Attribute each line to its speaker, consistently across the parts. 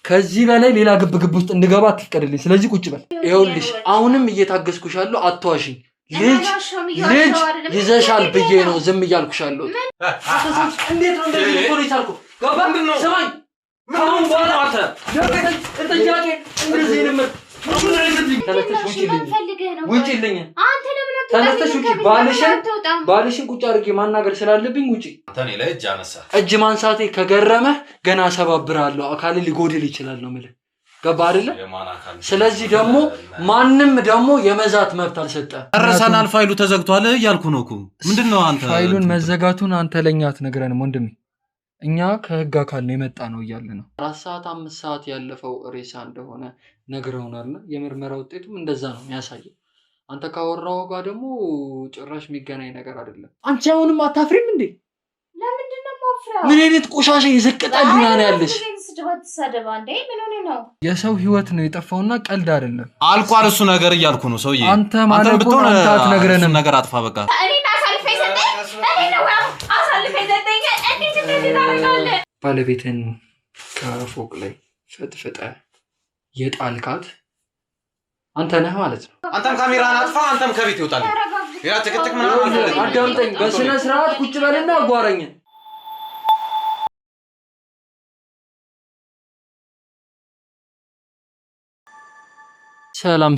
Speaker 1: ከዚህ በላይ ሌላ ግብግብ ውስጥ እንድገባ አትፍቀድልኝ። ስለዚህ ቁጭ በል። ይኸውልሽ አሁንም እየታገስኩሻለሁ፣ አትዋሽኝ። ልጅ ይዘሻል ብዬ ነው ዝም እያልኩሻለሁ። እንዴት ነው እንደዚህ ፖሊስ አልኩ? ገባ ስማኝ። አሁን በኋላ አንተ ጥያቄ እንደዚህ ነው ተነስተሽ ውጪልኝ። ተነስተሽ ውጪ። ባልሽን ቁጭ አድርጌ ማናገር ስላለብኝ ውጪ።
Speaker 2: አንተ እኔ ላይ እጅ አነሳ።
Speaker 1: እጅ ማንሳቴ ከገረመህ ገና ሰባብራለሁ፣ አካል ሊጎድል ይችላል ነው የምልህ። ገባ አይደለ? ስለዚህ ደግሞ ማንም ደግሞ የመዛት መብት አልሰጠም።
Speaker 2: ጨርሰናል፣ ፋይሉ ተዘግቷል እያልኩ ነው እኮ። ምንድነው አንተ
Speaker 1: ፋይሉን መዘጋቱን አንተ ለኛ አትነግረንም ወንድሜ? እኛ ከህግ አካል ነው የመጣ ነው እያለ ነው። 4 ሰዓት 5 ሰዓት ያለፈው ሬሳ እንደሆነ ነግረውናል። የምርመራ ውጤቱም እንደዛ ነው የሚያሳየው። አንተ ካወራው ጋር ደግሞ ጭራሽ የሚገናኝ ነገር አይደለም። አንቺ አሁንም አታፍሪም እንዴ?
Speaker 3: ለምንድን ነው ማፍራው?
Speaker 1: ምን አይነት ቆሻሻ ይዘቅጣልና ነው ያለሽ? የሰው ህይወት ነው የጠፋውና ቀልድ አይደለም።
Speaker 2: አልቋል እሱ ነገር እያልኩ ነው ሰውዬ።
Speaker 1: አንተ ማለት ነው አንተ አትነግረንም
Speaker 2: ነገር አጥፋ በቃ።
Speaker 3: እኔና አሳልፈኝ ሰጠኝ። እኔ ነው አሳልፈኝ ሰጠኝ። እንዴት እንደዚህ ታደርጋለህ?
Speaker 1: ባለቤትን ከፎቅ ላይ ፈጥፍጠ የጣልካት አንተ ነህ ማለት ነው።
Speaker 2: አንተም ካሜራን አጥፋ፣ አንተም ከቤት ይወጣል። ያ ትክክል ምናምን
Speaker 1: አዳምጠኝ። በስነ ስርዓት ቁጭ በልና አጓረኝ።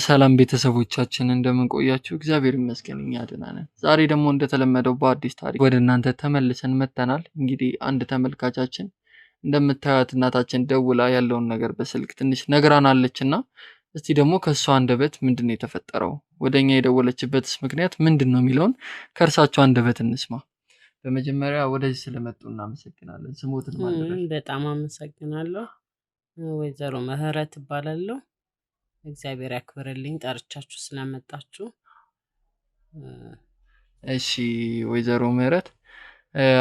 Speaker 1: ሰላም ቤተሰቦቻችን እንደምን ቆያችሁ? እግዚአብሔር ይመስገን እኛ ደህና ነን። ዛሬ ደግሞ እንደተለመደው በአዲስ ታሪክ ወደ እናንተ ተመልሰን መጥተናል። እንግዲህ አንድ ተመልካቻችን እንደምታዩት እናታችን ደውላ ያለውን ነገር በስልክ ትንሽ ነግራናለችና እስቲ ደግሞ ከሷ አንደበት ምንድነው የተፈጠረው፣ ወደኛ የደወለችበትስ ምክንያት ምንድነው የሚለውን ከእርሳቸው አንደበት እንስማ። በመጀመሪያ ወደዚህ ስለመጡ እናመሰግናለን። ስሞትን ማለት
Speaker 4: በጣም አመሰግናለሁ። ወይዘሮ ምህረት እባላለሁ። እግዚአብሔር ያክብርልኝ ጠርቻችሁ ስለመጣችሁ።
Speaker 1: እሺ ወይዘሮ ምህረት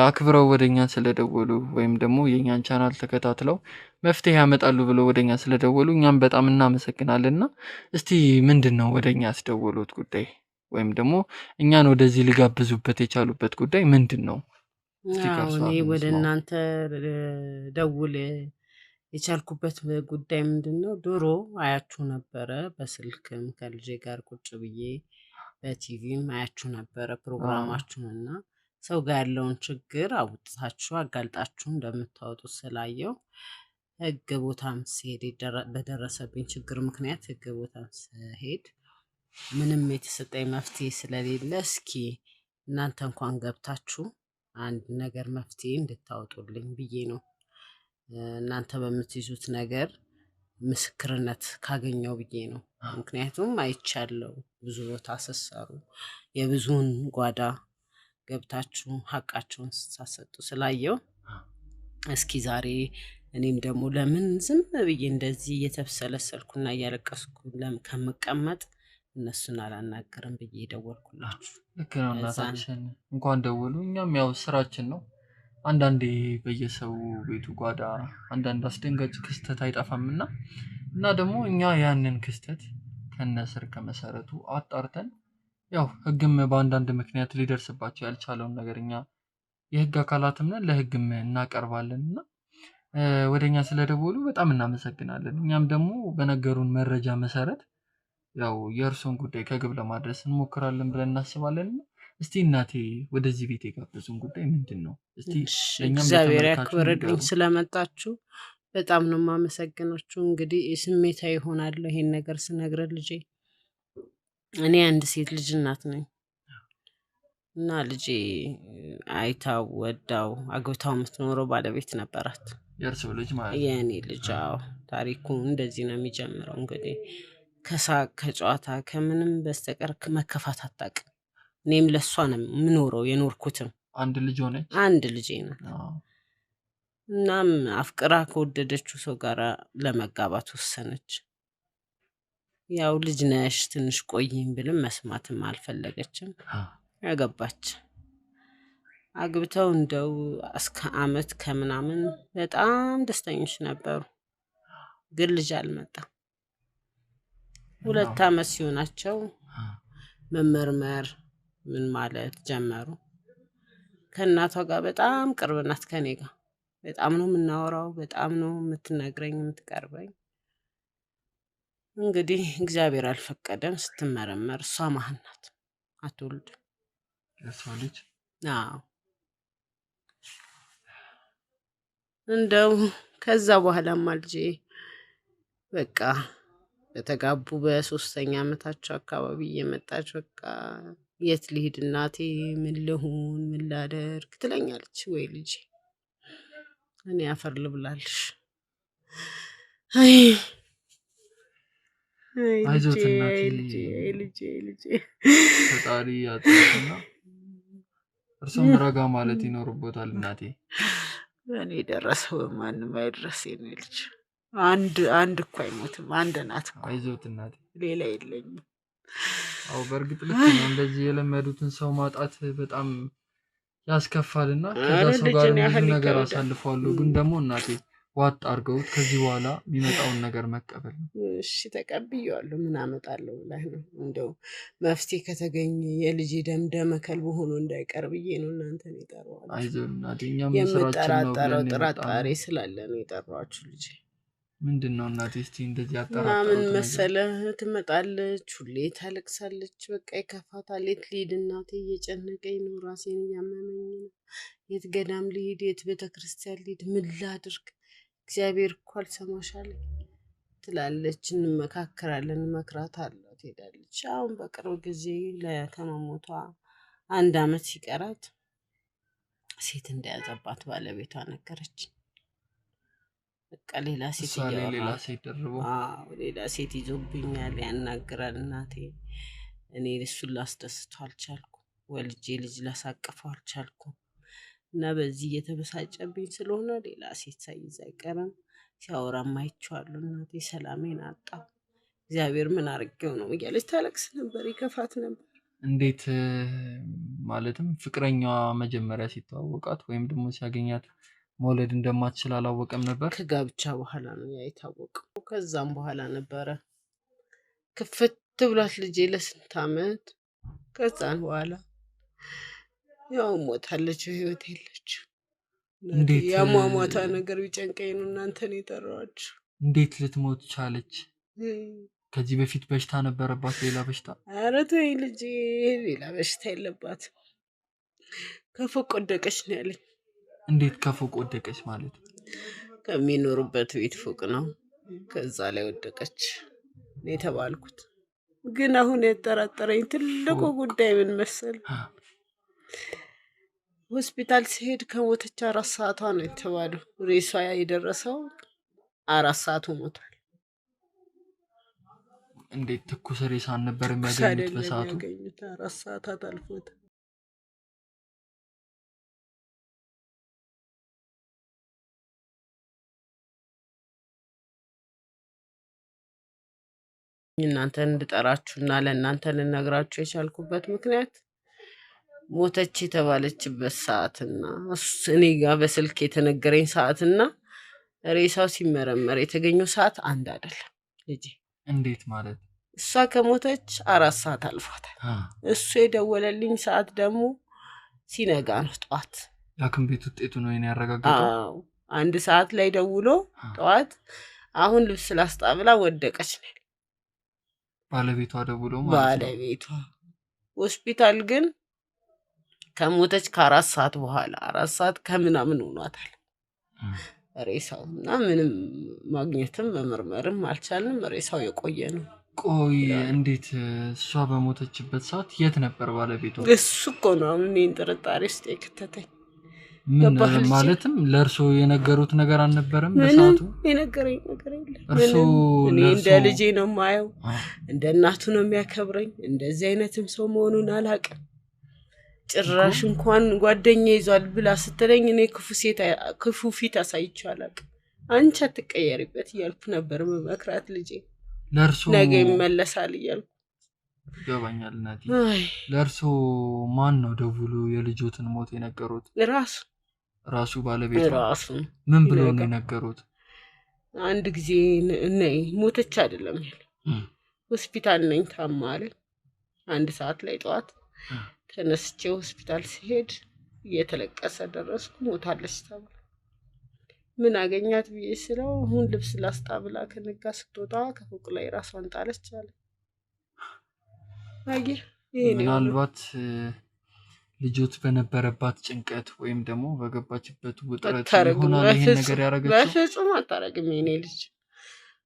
Speaker 1: አክብረው ወደኛ ስለደወሉ ወይም ደግሞ የኛን ቻናል ተከታትለው መፍትሄ ያመጣሉ ብለው ወደኛ ስለደወሉ እኛም በጣም እናመሰግናለንና እስቲ ምንድነው ወደኛ ያስደወሉት ጉዳይ ወይም ደግሞ እኛን ወደዚህ ሊጋብዙበት የቻሉበት ጉዳይ ምንድነው?
Speaker 4: እኔ ወደ እናንተ ደውል የቻልኩበት ጉዳይ ምንድነው? ድሮ አያችሁ ነበረ፣ በስልክም ከልጄ ጋር ቁጭ ብዬ በቲቪም አያችሁ ነበረ ፕሮግራማችሁንና ሰው ጋር ያለውን ችግር አውጥታችሁ አጋልጣችሁ እንደምታወጡት ስላየው ህግ ቦታም ሲሄድ በደረሰብኝ ችግር ምክንያት ህግ ቦታም ሲሄድ ምንም የተሰጠኝ መፍትሄ ስለሌለ እስኪ እናንተ እንኳን ገብታችሁ አንድ ነገር መፍትሄ እንድታወጡልኝ ብዬ ነው። እናንተ በምትይዙት ነገር ምስክርነት ካገኘው ብዬ ነው። ምክንያቱም አይቻለው ብዙ ቦታ አሰሳሩ የብዙን ጓዳ ገብታችሁ ሀቃቸውን ሳሰጡ ስላየው እስኪ ዛሬ እኔም ደግሞ ለምን ዝም ብዬ እንደዚህ እየተብሰለሰልኩና እያለቀስኩ ከምቀመጥ እነሱን አላናገርም ብዬ ደወልኩላችሁ።
Speaker 1: ልክ ነው እናታችን፣ እንኳን ደወሉ። እኛም ያው ስራችን ነው። አንዳንዴ በየሰው ቤቱ ጓዳ አንዳንድ አስደንጋጭ ክስተት አይጠፋምና እና ደግሞ እኛ ያንን ክስተት ከነስር ከመሰረቱ አጣርተን ያው ህግም በአንዳንድ ምክንያት ሊደርስባቸው ያልቻለውን ነገር እኛ የህግ አካላትም ነን ለህግም እናቀርባለንና ወደኛ ስለደወሉ በጣም እናመሰግናለን። እኛም ደግሞ በነገሩን መረጃ መሰረት ያው የእርሱን ጉዳይ ከግብ ለማድረስ እንሞክራለን ብለን እናስባለን። እስቲ እናቴ ወደዚህ ቤት የጋበዙን ጉዳይ ምንድነው? እስቲ
Speaker 4: እግዚአብሔር ያክብርልኝ ስለመጣችሁ በጣም ነው የማመሰግናችሁ። እንግዲህ ስሜታዊ ሆናለሁ ይሄን ነገር ስነግር ልጄ እኔ አንድ ሴት ልጅ እናት ነኝ እና ልጄ አይታው ወዳው አግብታው የምትኖረው ባለቤት ነበራት።
Speaker 1: የእርሱ ልጅ ማለት
Speaker 4: የኔ ልጅ። አዎ ታሪኩ እንደዚህ ነው የሚጀምረው። እንግዲህ ከሳቅ ከጨዋታ ከምንም በስተቀር መከፋት አታውቅም። እኔም ለሷ ነው የምኖረው የኖርኩትም።
Speaker 1: አንድ ልጅ ሆነች።
Speaker 4: አንድ ልጅ ናት። እናም አፍቅራ ከወደደችው ሰው ጋር ለመጋባት ወሰነች። ያው ልጅ ነሽ ትንሽ ቆይም ብልም መስማትም አልፈለገችም። ያገባች አግብተው እንደው እስከ አመት ከምናምን በጣም ደስተኞች ነበሩ። ግን ልጅ አልመጣም። 2 አመት ሲሆናቸው መመርመር ምን ማለት ጀመሩ። ከእናቷ ጋር በጣም ቅርብ ናት ከኔ ጋር በጣም ነው የምናወራው፣ በጣም ነው የምትነግረኝ የምትቀርበኝ። እንግዲህ እግዚአብሔር አልፈቀደም። ስትመረመር እሷ መሀን ናት፣ አትወልድም።
Speaker 1: የሰው ልጅ
Speaker 4: አዎ እንደው ከዛ በኋላማ ልጄ በቃ በተጋቡ በሶስተኛ ዓመታቸው አካባቢ እየመጣች በቃ የት ልሂድ እናቴ፣ ምን ልሁን፣ ምን ላደርግ ትለኛለች። ወይ ልጄ እኔ አፈር ልብላልሽ። አይ
Speaker 1: አይዞት
Speaker 4: ልጄ
Speaker 1: ፈጣሪ ያጽናና። እርሱም ረጋ ማለት ይኖርቦታል እናቴ።
Speaker 4: እኔ ደረሰው ማንም አይድረስ የኔ ልጅ። አንድ እኮ አይሞትም፣ አንድ ናት እኮ።
Speaker 1: አይዞት እናቴ፣
Speaker 4: ሌላ የለኝም።
Speaker 1: አዎ በእርግጥ ልክ ነው። እንደዚህ የለመዱትን ሰው ማጣት በጣም ያስከፋልና ከዛ ሰው ጋር ብዙ ነገር አሳልፈዋለሁ። ግን ደግሞ እናቴ ዋጥ አድርገውት ከዚህ በኋላ የሚመጣውን ነገር መቀበል ነው።
Speaker 4: እሺ ተቀብዬዋለሁ። ምን አመጣለሁ ብለህ ነው? እንደው መፍትሄ ከተገኘ የልጅ ደምደመ ከልብ ሆኖ እንዳይቀር ብዬ ነው እናንተን የጠራኋችሁ።
Speaker 1: አይዞህ እናቴ፣ እኛም ስራችን ነው
Speaker 4: የምጠራጠረው
Speaker 1: ብለን
Speaker 4: ጥራጣሬ ስላለ ነው የጠራኋችሁ ልጄ።
Speaker 1: ምንድን ነው እናቴ? እስቲ እንደዚህ
Speaker 4: ምን
Speaker 1: ያጠራጠሩት
Speaker 4: መሰለህ፣ ትመጣለች፣ ሁሌ ታለቅሳለች፣ በቃ ይከፋታል። የት ልሂድ እናቴ፣ እየጨነቀኝ ነው፣ ራሴን እያመመኝ ነው። የት ገዳም ልሂድ፣ የት ቤተክርስቲያን ልሂድ፣ ምን ላድርግ፣ እግዚአብሔር እኮ አልሰማሻለኝ ትላለች። እንመካከራለን፣ እመክራታለሁ፣ ትሄዳለች። አሁን በቅርብ ጊዜ ከመሞቷ 1 ዓመት ሲቀራት ሴት እንደያዘባት ባለቤቷ ነገረች። በቃ ሌላ ሴት
Speaker 1: ሌላ ሴት ደርቦ
Speaker 4: ሌላ ሴት ይዞብኛል፣ ያናግራል። እናቴ እኔ እሱን ላስደስተው አልቻልኩም፣ ወልጄ ልጅ ላሳቅፈው አልቻልኩም። እና በዚህ እየተበሳጨብኝ ስለሆነ ሌላ ሴት ሳይዝ አይቀርም። ሲያወራም አይቼዋለሁ። እናቴ ሰላሜን አጣሁ፣ እግዚአብሔር ምን አድርጌው ነው እያለች ታለቅስ ነበር፣ ይከፋት ነበር።
Speaker 1: እንዴት ማለትም ፍቅረኛዋ መጀመሪያ ሲተዋወቃት ወይም ደግሞ ሲያገኛት መውለድ እንደማትችል አላወቀም ነበር?
Speaker 4: ከጋብቻ በኋላ ነው ያ የታወቀው። ከዛም በኋላ ነበረ ክፍት ብሏት ልጄ ለስንት ዓመት። ከዛን በኋላ ያው ሞታለች፣ ህይወት የለች።
Speaker 1: እንዴት
Speaker 4: ያሟሟታ ነገር ቢጨንቀኝ ነው እናንተን የጠራኋችሁ።
Speaker 1: እንዴት ልትሞት ቻለች? ከዚህ በፊት በሽታ ነበረባት? ሌላ በሽታ?
Speaker 4: ኧረ ተይ ልጄ፣ ሌላ በሽታ የለባትም። ከፎቅ ወደቀች ነው ያለኝ።
Speaker 1: እንዴት ከፎቅ ወደቀች ማለት?
Speaker 4: ከሚኖሩበት ቤት ፎቅ ነው፣ ከዛ ላይ ወደቀች ነው የተባልኩት። ግን አሁን ያጠራጠረኝ ትልቁ ጉዳይ ምን መሰል፣ ሆስፒታል ሲሄድ ከሞተች 4 ሰዓቷ ነው የተባለው። ሬሷ የደረሰው 4 ሰዓቱ ሞቷል።
Speaker 1: እንዴት ትኩስ ሬሳን ነበር የሚያገኙት በሰዓቱ?
Speaker 4: 4 ሰዓታት አልፎታል። እናንተን እንድጠራችሁና ለእናንተ ልነግራችሁ የቻልኩበት ምክንያት ሞተች የተባለችበት ሰዓትና እኔ ጋር በስልክ የተነገረኝ ሰዓትና ሬሳው ሲመረመር የተገኘው ሰዓት አንድ አይደለም ልጄ።
Speaker 1: እንዴት ማለት?
Speaker 4: እሷ ከሞተች 4 ሰዓት አልፏታል። እሱ የደወለልኝ ሰዓት ደግሞ ሲነጋ ነው፣ ጠዋት።
Speaker 1: የሐኪም ቤት ውጤቱ ነው ያረጋገጠው?
Speaker 4: አዎ 1 ሰዓት ላይ ደውሎ ጠዋት አሁን ልብስ ላስጣብላ ወደቀች ነው
Speaker 1: ባለቤቷ ደውሎ ማለት ነው።
Speaker 4: ባለቤቷ ሆስፒታል ግን ከሞተች ከ4 ሰዓት በኋላ 4 ሰዓት ከምናምን ሆኗታል ሬሳው። እና ምንም ማግኘትም መመርመርም አልቻልንም። ሬሳው የቆየ ነው።
Speaker 1: ቆይ እንዴት እሷ በሞተችበት ሰዓት የት ነበር ባለቤቷ?
Speaker 4: እሱ እኮ ነው አሁን እኔን ጥርጣሬ ውስጥ የከተተኝ።
Speaker 1: ምን ማለትም ለእርሶ የነገሩት ነገር አልነበረም በሰዓቱ?
Speaker 4: የነገረኝ ነገር የለም።
Speaker 1: እርሶ
Speaker 4: እኔ እንደ ልጄ ነው የማየው፣ እንደ እናቱ ነው የሚያከብረኝ። እንደዚህ አይነትም ሰው መሆኑን አላውቅም። ጭራሽ እንኳን ጓደኛ ይዟል ብላ ስትለኝ እኔ ክፉ ፊት አሳይቼው አላውቅም። አንቺ አትቀየሪበት እያልኩ ነበር መመክራት ልጄ።
Speaker 1: ለእርሶ
Speaker 4: ነገ ይመለሳል እያልኩ
Speaker 1: ይገባኛል እናቴ። ለእርሶ ማን ነው ደውሎ የልጆትን ሞት የነገሩት? ራሱ ባለቤቱ?
Speaker 4: ራሱ።
Speaker 1: ምን ብሎ ነው የነገሩት?
Speaker 4: አንድ ጊዜ ነይ ሞተች አይደለም ያለ፣ ሆስፒታል ነኝ ታማ አለኝ። 1 ሰዓት ላይ ጠዋት ተነስቼ ሆስፒታል ሲሄድ እየተለቀሰ ደረስኩ። ሞታለች ተባለ። ምን አገኛት ብዬ ስለው አሁን ልብስ ላስጣብላ ከነጋ ስትወጣ ከፎቅ ላይ ራሷን ጣለች አለ። አየህ
Speaker 1: ምናልባት ልጆት በነበረባት ጭንቀት ወይም ደግሞ በገባችበት ውጥረት ይሆናል ይሄን ነገር ያደረገችው።
Speaker 4: በፍጹም አታረግም። የኔ ልጅ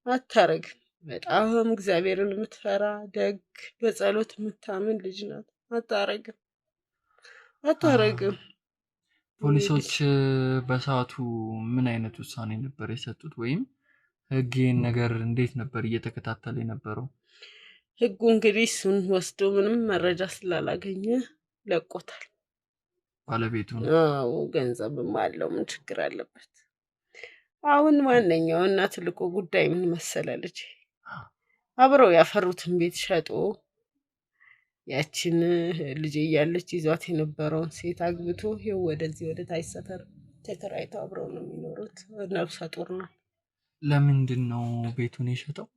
Speaker 4: አታረግም። በጣም እግዚአብሔርን የምትፈራ ደግ፣ በጸሎት የምታምን ልጅ ናት። አታረግም።
Speaker 1: ፖሊሶች በሰዓቱ ምን አይነት ውሳኔ ነበር የሰጡት? ወይም ህግ ይህን ነገር እንዴት ነበር እየተከታተለ የነበረው?
Speaker 4: ህጉ እንግዲህ እሱን ወስዶ ምንም መረጃ ስላላገኘ ለቆታል።
Speaker 1: ባለቤቱን
Speaker 4: ገንዘብም አለው፣ ምን ችግር አለበት? አሁን ዋነኛው እና ትልቁ ጉዳይ ምን መሰለ ልጅ፣ አብረው ያፈሩትን ቤት ሸጦ ያችን ልጅ እያለች ይዟት የነበረውን ሴት አግብቶ ይኸው ወደዚህ ወደ ታች ሰፈር ተከራይተው አብረው ነው የሚኖሩት። ነፍሰ ጡር ነው።
Speaker 1: ለምንድን ነው ቤቱን የሸጠው?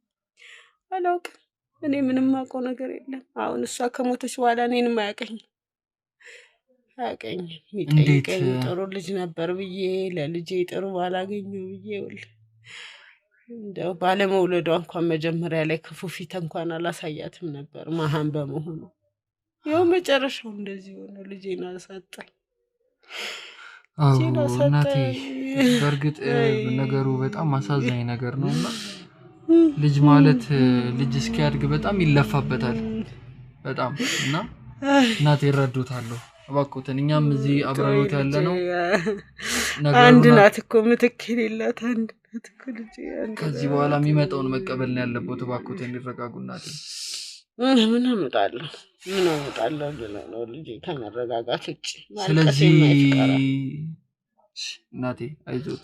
Speaker 4: አላውቅም። እኔ ምንም አውቀው ነገር የለም። አሁን እሷ ከሞተች በኋላ እኔንም አያውቀኝም። የሚጠይቀኝ ጥሩ ልጅ ነበር ብዬ ለልጄ ጥሩ ባላገኘው ብዬ እንደው ባለመውለዷ እንኳን መጀመሪያ ላይ ክፉ ፊት እንኳን አላሳያትም ነበር መሀን በመሆኑ። ያው መጨረሻው እንደዚህ ሆነ። ልጄን አሳጣኝ።
Speaker 1: እናቴ በእርግጥ ነገሩ በጣም አሳዛኝ ነገር ነውና ልጅ ማለት ልጅ እስኪያድግ በጣም ይለፋበታል በጣም እና እናቴ ይረዱታለሁ። እባክዎትን እኛም እዚህ አብረውት ያለ ነው
Speaker 4: አንድ ናት እኮ ምትክ የሌላት አንድ ናት እኮ ልጅ።
Speaker 1: ከዚህ በኋላ የሚመጣውን መቀበል ነው ያለበት። እባክዎትን ይረጋጉ እናቴ።
Speaker 4: ምን አመጣለሁ ነው ልጅ ከመረጋጋት ውጭ።
Speaker 1: ስለዚህ እናቴ አይዞት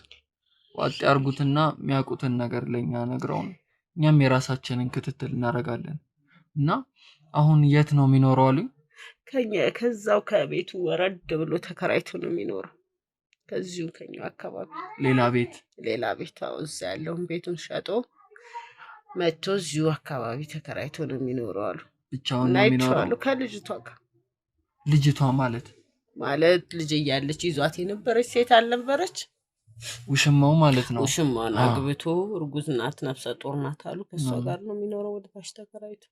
Speaker 1: ዋጥ ያርጉትና የሚያውቁትን ነገር ለኛ ነግረውን እኛም የራሳችንን ክትትል እናደርጋለን። እና አሁን የት ነው የሚኖረው አሉኝ?
Speaker 4: ከዛው ከቤቱ ወረድ ብሎ ተከራይቶ ነው የሚኖረው። ከዚሁ ከኛው አካባቢ ሌላ ቤት እዛ ያለውን ቤቱን ሸጦ መጥቶ እዚሁ አካባቢ ተከራይቶ ነው የሚኖረው አሉ።
Speaker 1: ብቻውን ነው የሚኖረው
Speaker 4: ከልጅቷ ጋር።
Speaker 1: ልጅቷ ማለት
Speaker 4: ልጅ እያለች ይዟት የነበረች ሴት አልነበረች?
Speaker 1: ውሽማው ማለት ነው።
Speaker 4: ውሽማውን አግብቶ እርጉዝ ናት፣ ነፍሰ ጡር ናት አሉ። ከሷ ጋር ነው የሚኖረው ወደ ታች ተከራይቶ።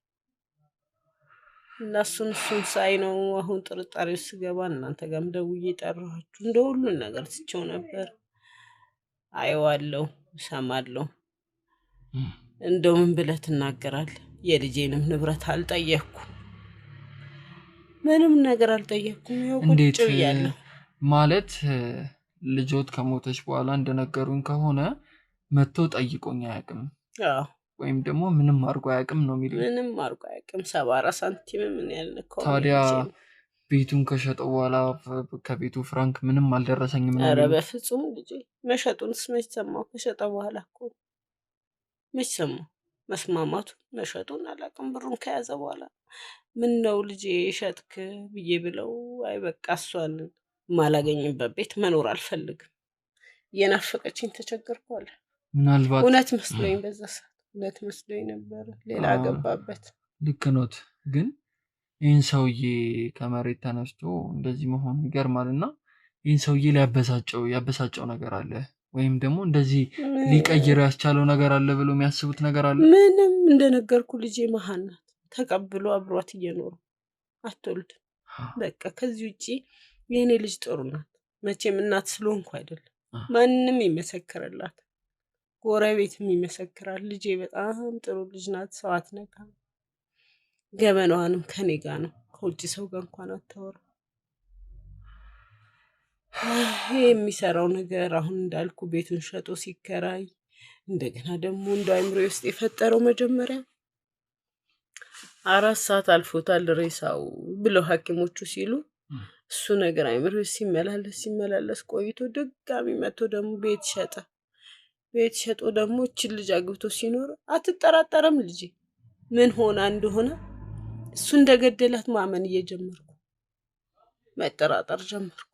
Speaker 4: እና እሱን ሳይ ነው አሁን ጥርጣሬው ስገባ እናንተ ጋርም ደውዬ ጠራኋችሁ። እንደ ሁሉን ነገር ትቼው ነበር። አየዋለሁ፣ እሰማለሁ። እንደው ምን ብለህ ትናገራለህ? የልጄንም ንብረት አልጠየቅኩም፣ ምንም ነገር አልጠየቅኩም። ይኸው ቁጭ ብያለሁ።
Speaker 1: ማለት ልጆት ከሞተች በኋላ እንደነገሩኝ ከሆነ መጥቶ ጠይቆኝ አያውቅም። ወይም ደግሞ ምንም አርጎ አያውቅም ነው የሚሉኝ።
Speaker 4: ምንም አርጎ አያውቅም። 74 ሳንቲም ምን ያልነካው።
Speaker 1: ታዲያ ቤቱን ከሸጠው በኋላ ከቤቱ ፍራንክ ምንም አልደረሰኝም ነው?
Speaker 4: ኧረ በፍጹም ልጄ። መሸጡንስ መች ሰማሁ? ከሸጠ በኋላ እኮ መች ሰማሁ? መስማማቱን መሸጡን አላውቅም። ብሩን ከያዘ በኋላ ምን ነው ልጄ ሸጥክ ብዬ ብለው አይ በቃ እሷን ማላገኝበት ቤት መኖር አልፈልግም፣ የናፈቀችኝ ተቸገርኩ አለ።
Speaker 1: ምናልባት
Speaker 4: እውነት መስሎኝ በዛ ሰዓት እውነት መስሎኝ ነበር። ሌላ ገባበት።
Speaker 1: ልክ ኖት። ግን ይህን ሰውዬ ከመሬት ተነስቶ እንደዚህ መሆኑ ይገርማልና ይህን ሰውዬ ያበሳጨው ነገር አለ ወይም ደግሞ እንደዚህ ሊቀይረው ያስቻለው ነገር አለ ብሎ የሚያስቡት ነገር አለ?
Speaker 4: ምንም እንደነገርኩ ልጄ መሀን ናት። ተቀብሎ አብሯት እየኖሩ አትወልድም። በቃ ከዚህ ውጪ የኔ ልጅ ጥሩ ናት። መቼም እናት ስለሆንኩ አይደለም፣ ማንም ይመሰክርላት፣ ጎረቤትም ይመሰክራል። ልጄ በጣም ጥሩ ልጅ ናት። ሰው አትነካም። ገበናዋንም ከኔ ጋር ነው፣ ከውጭ ሰው ጋር እንኳን አታወራም። የሚሰራው ነገር አሁን እንዳልኩ ቤቱን ሸጦ ሲከራይ እንደገና ደግሞ እንደ አይምሮ ውስጥ የፈጠረው መጀመሪያ 4 ሰዓት አልፎታል ሬሳው ብለው ሐኪሞቹ ሲሉ እሱ ነገር አይምሮ ሲመላለስ ቆይቶ ድጋሚ መጥቶ ደግሞ ቤት ሸጦ ደግሞ እቺን ልጅ አግብቶ ሲኖር አትጠራጠርም ልጅ ምን ሆና እንደሆነ እሱ እንደገደላት ማመን እየጀመርኩ መጠራጠር ጀመርኩ።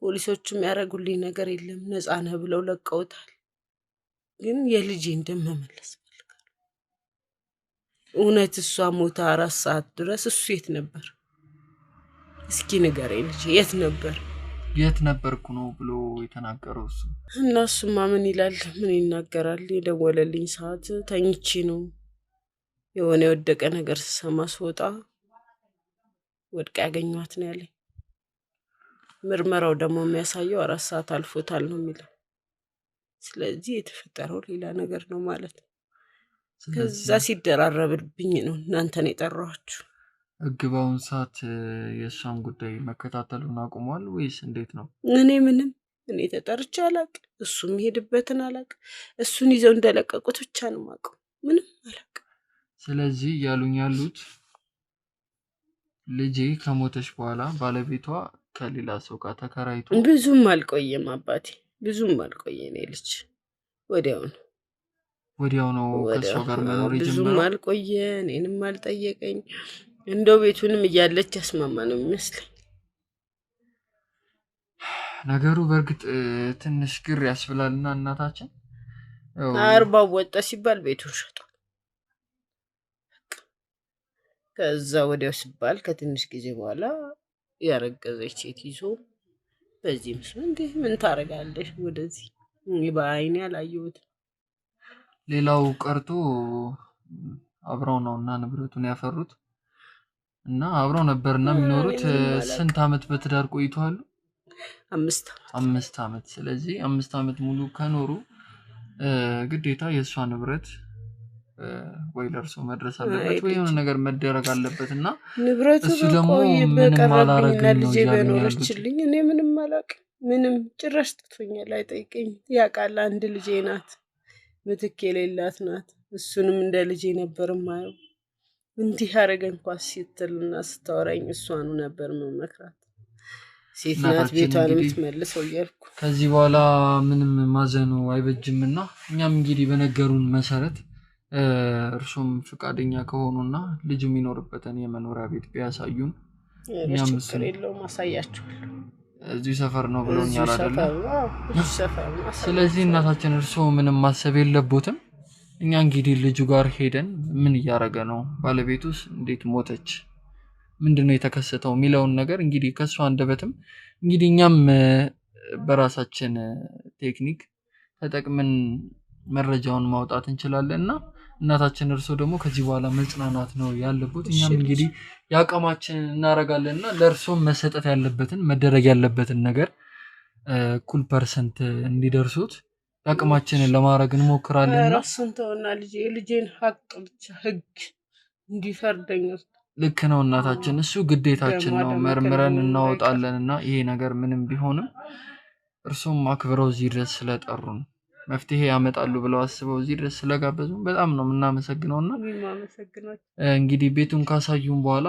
Speaker 4: ፖሊሶቹም ያደረጉልኝ ነገር የለም፣ ነፃ ነህ ብለው ለቀውታል። ግን የልጄን ደም መመለስ ፈልጋለሁ። እውነት እሷ ሞታ 4 ሰዓት ድረስ እሱ የት ነበር? እስኪ ንገረኝ ልጅ የት ነበር?
Speaker 1: የት ነበርኩ ነው ብሎ የተናገረው እሱ?
Speaker 4: እና እሱማ ምን ይላል ምን ይናገራል? የደወለልኝ ሰዓት ተኝቼ ነው የሆነ የወደቀ ነገር ስሰማ ስወጣ ወድቃ ያገኘኋት ነው ያለኝ። ምርመራው ደግሞ የሚያሳየው 4 ሰዓት አልፎታል ነው የሚለው። ስለዚህ የተፈጠረው ሌላ ነገር ነው ማለት ነው። ከዛ ሲደራረብብኝ ነው እናንተን የጠራኋችሁ።
Speaker 1: ህግ በአሁን ሰዓት የእሷን ጉዳይ መከታተሉን አቁሟል ወይስ እንዴት ነው?
Speaker 4: እኔ ተጠርቼ አላቅም። እሱ የሚሄድበትን አላቅም። እሱን ይዘው እንደለቀቁት ብቻ ነው የማውቀው። ምንም አላቅም።
Speaker 1: ስለዚህ እያሉኝ ያሉት ልጄ ከሞተች በኋላ ባለቤቷ ከሌላ ሰው ጋር ተከራይቶ
Speaker 4: ብዙም አልቆየም አባቴ፣ ብዙም አልቆየ እኔ ልጅ ወዲያው ነው
Speaker 1: ከሷ ጋር መኖር
Speaker 4: ብዙም
Speaker 1: የጀመረው።
Speaker 4: አልቆየ። እኔንም አልጠየቀኝ። እንደው ቤቱንም እያለች ያስማማ ነው የሚመስለኝ።
Speaker 1: ነገሩ በእርግጥ ትንሽ ግር ያስብላልና እናታችን
Speaker 4: 40 ወጣ ሲባል ቤቱን ሸጧል። ከዛ ወዲያው ሲባል ከትንሽ ጊዜ በኋላ ያረገዘች ሴት ይዞ በዚህ ምስል እንዴ ምን ታረጋለሽ? ወደዚህ በአይኔ ያላየሁት።
Speaker 1: ሌላው ቀርቶ አብረው ነውና ንብረቱን ያፈሩት እና አብረው ነበርና የሚኖሩት። ስንት አመት በትዳር ቆይተዋል?
Speaker 4: 5
Speaker 1: አመት። ስለዚህ 5 አመት ሙሉ ከኖሩ ግዴታ የእሷ ንብረት ወይ ለእርሱ መድረስ አለበት ወይ የሆነ ነገር መደረግ አለበት እና
Speaker 4: ንብረቱ
Speaker 1: እሱ ደግሞ ምንም አላረገም ነው
Speaker 4: በኖረችልኝ። እኔ ምንም አላውቅም። ምንም ጭራሽ ጥቶኛል። አይጠይቀኝ። ያውቃል አንድ ልጄ ናት፣ ምትክ የሌላት ናት። እሱንም እንደ ልጄ ነበር ማየው። እንዲህ አረገ እንኳን ስትልና ስታወራኝ እሷኑ ነበር መመክራት። ሴት ናት ቤቷን የምትመልሰው እያልኩ
Speaker 1: ከዚህ በኋላ ምንም ማዘኑ አይበጅምና እኛም እንግዲህ በነገሩን መሰረት እርሱም ፍቃደኛ ከሆኑና ልጅ የሚኖርበትን የመኖሪያ ቤት ቢያሳዩን እኛም
Speaker 4: ችግር የለውም አሳያችኋለሁ።
Speaker 1: እዚህ ሰፈር ነው ብለውኛል አይደል?
Speaker 4: ሰፈር ነው።
Speaker 1: ስለዚህ እናታችን እርሱ ምንም ማሰብ የለቦትም። እኛ እንግዲህ ልጁ ጋር ሄደን ምን እያረገ ነው፣ ባለቤቱስ እንዴት ሞተች፣ ምንድነው የተከሰተው የሚለውን ነገር እንግዲህ ከሷ አንደበትም እንግዲህ እኛም በራሳችን ቴክኒክ ተጠቅመን መረጃውን ማውጣት እንችላለንና እናታችን እርሱ ደግሞ ከዚህ በኋላ መጽናናት ነው ያለበት። እኛም እንግዲህ ያቀማችን እናረጋለንና ለእርሱም መሰጠት ያለበትን መደረግ ያለበትን ነገር ኩል ፐርሰንት እንዲደርሱት ያቀማችንን ለማድረግ እንሞክራለንና
Speaker 4: ራስን ተውና ልጄን ሀቅ ብቻ ህግ እንዲፈርደኝ።
Speaker 1: ልክ ነው እናታችን፣ እሱ ግዴታችን ነው። መርምረን እናወጣለንና ይሄ ነገር ምንም ቢሆንም እርሱም አክብረው እዚህ ድረስ ስለጠሩን መፍትሄ ያመጣሉ ብለው አስበው እዚህ ድረስ ስለጋበዙ በጣም ነው የምናመሰግነውና እንግዲህ ቤቱን ካሳዩን በኋላ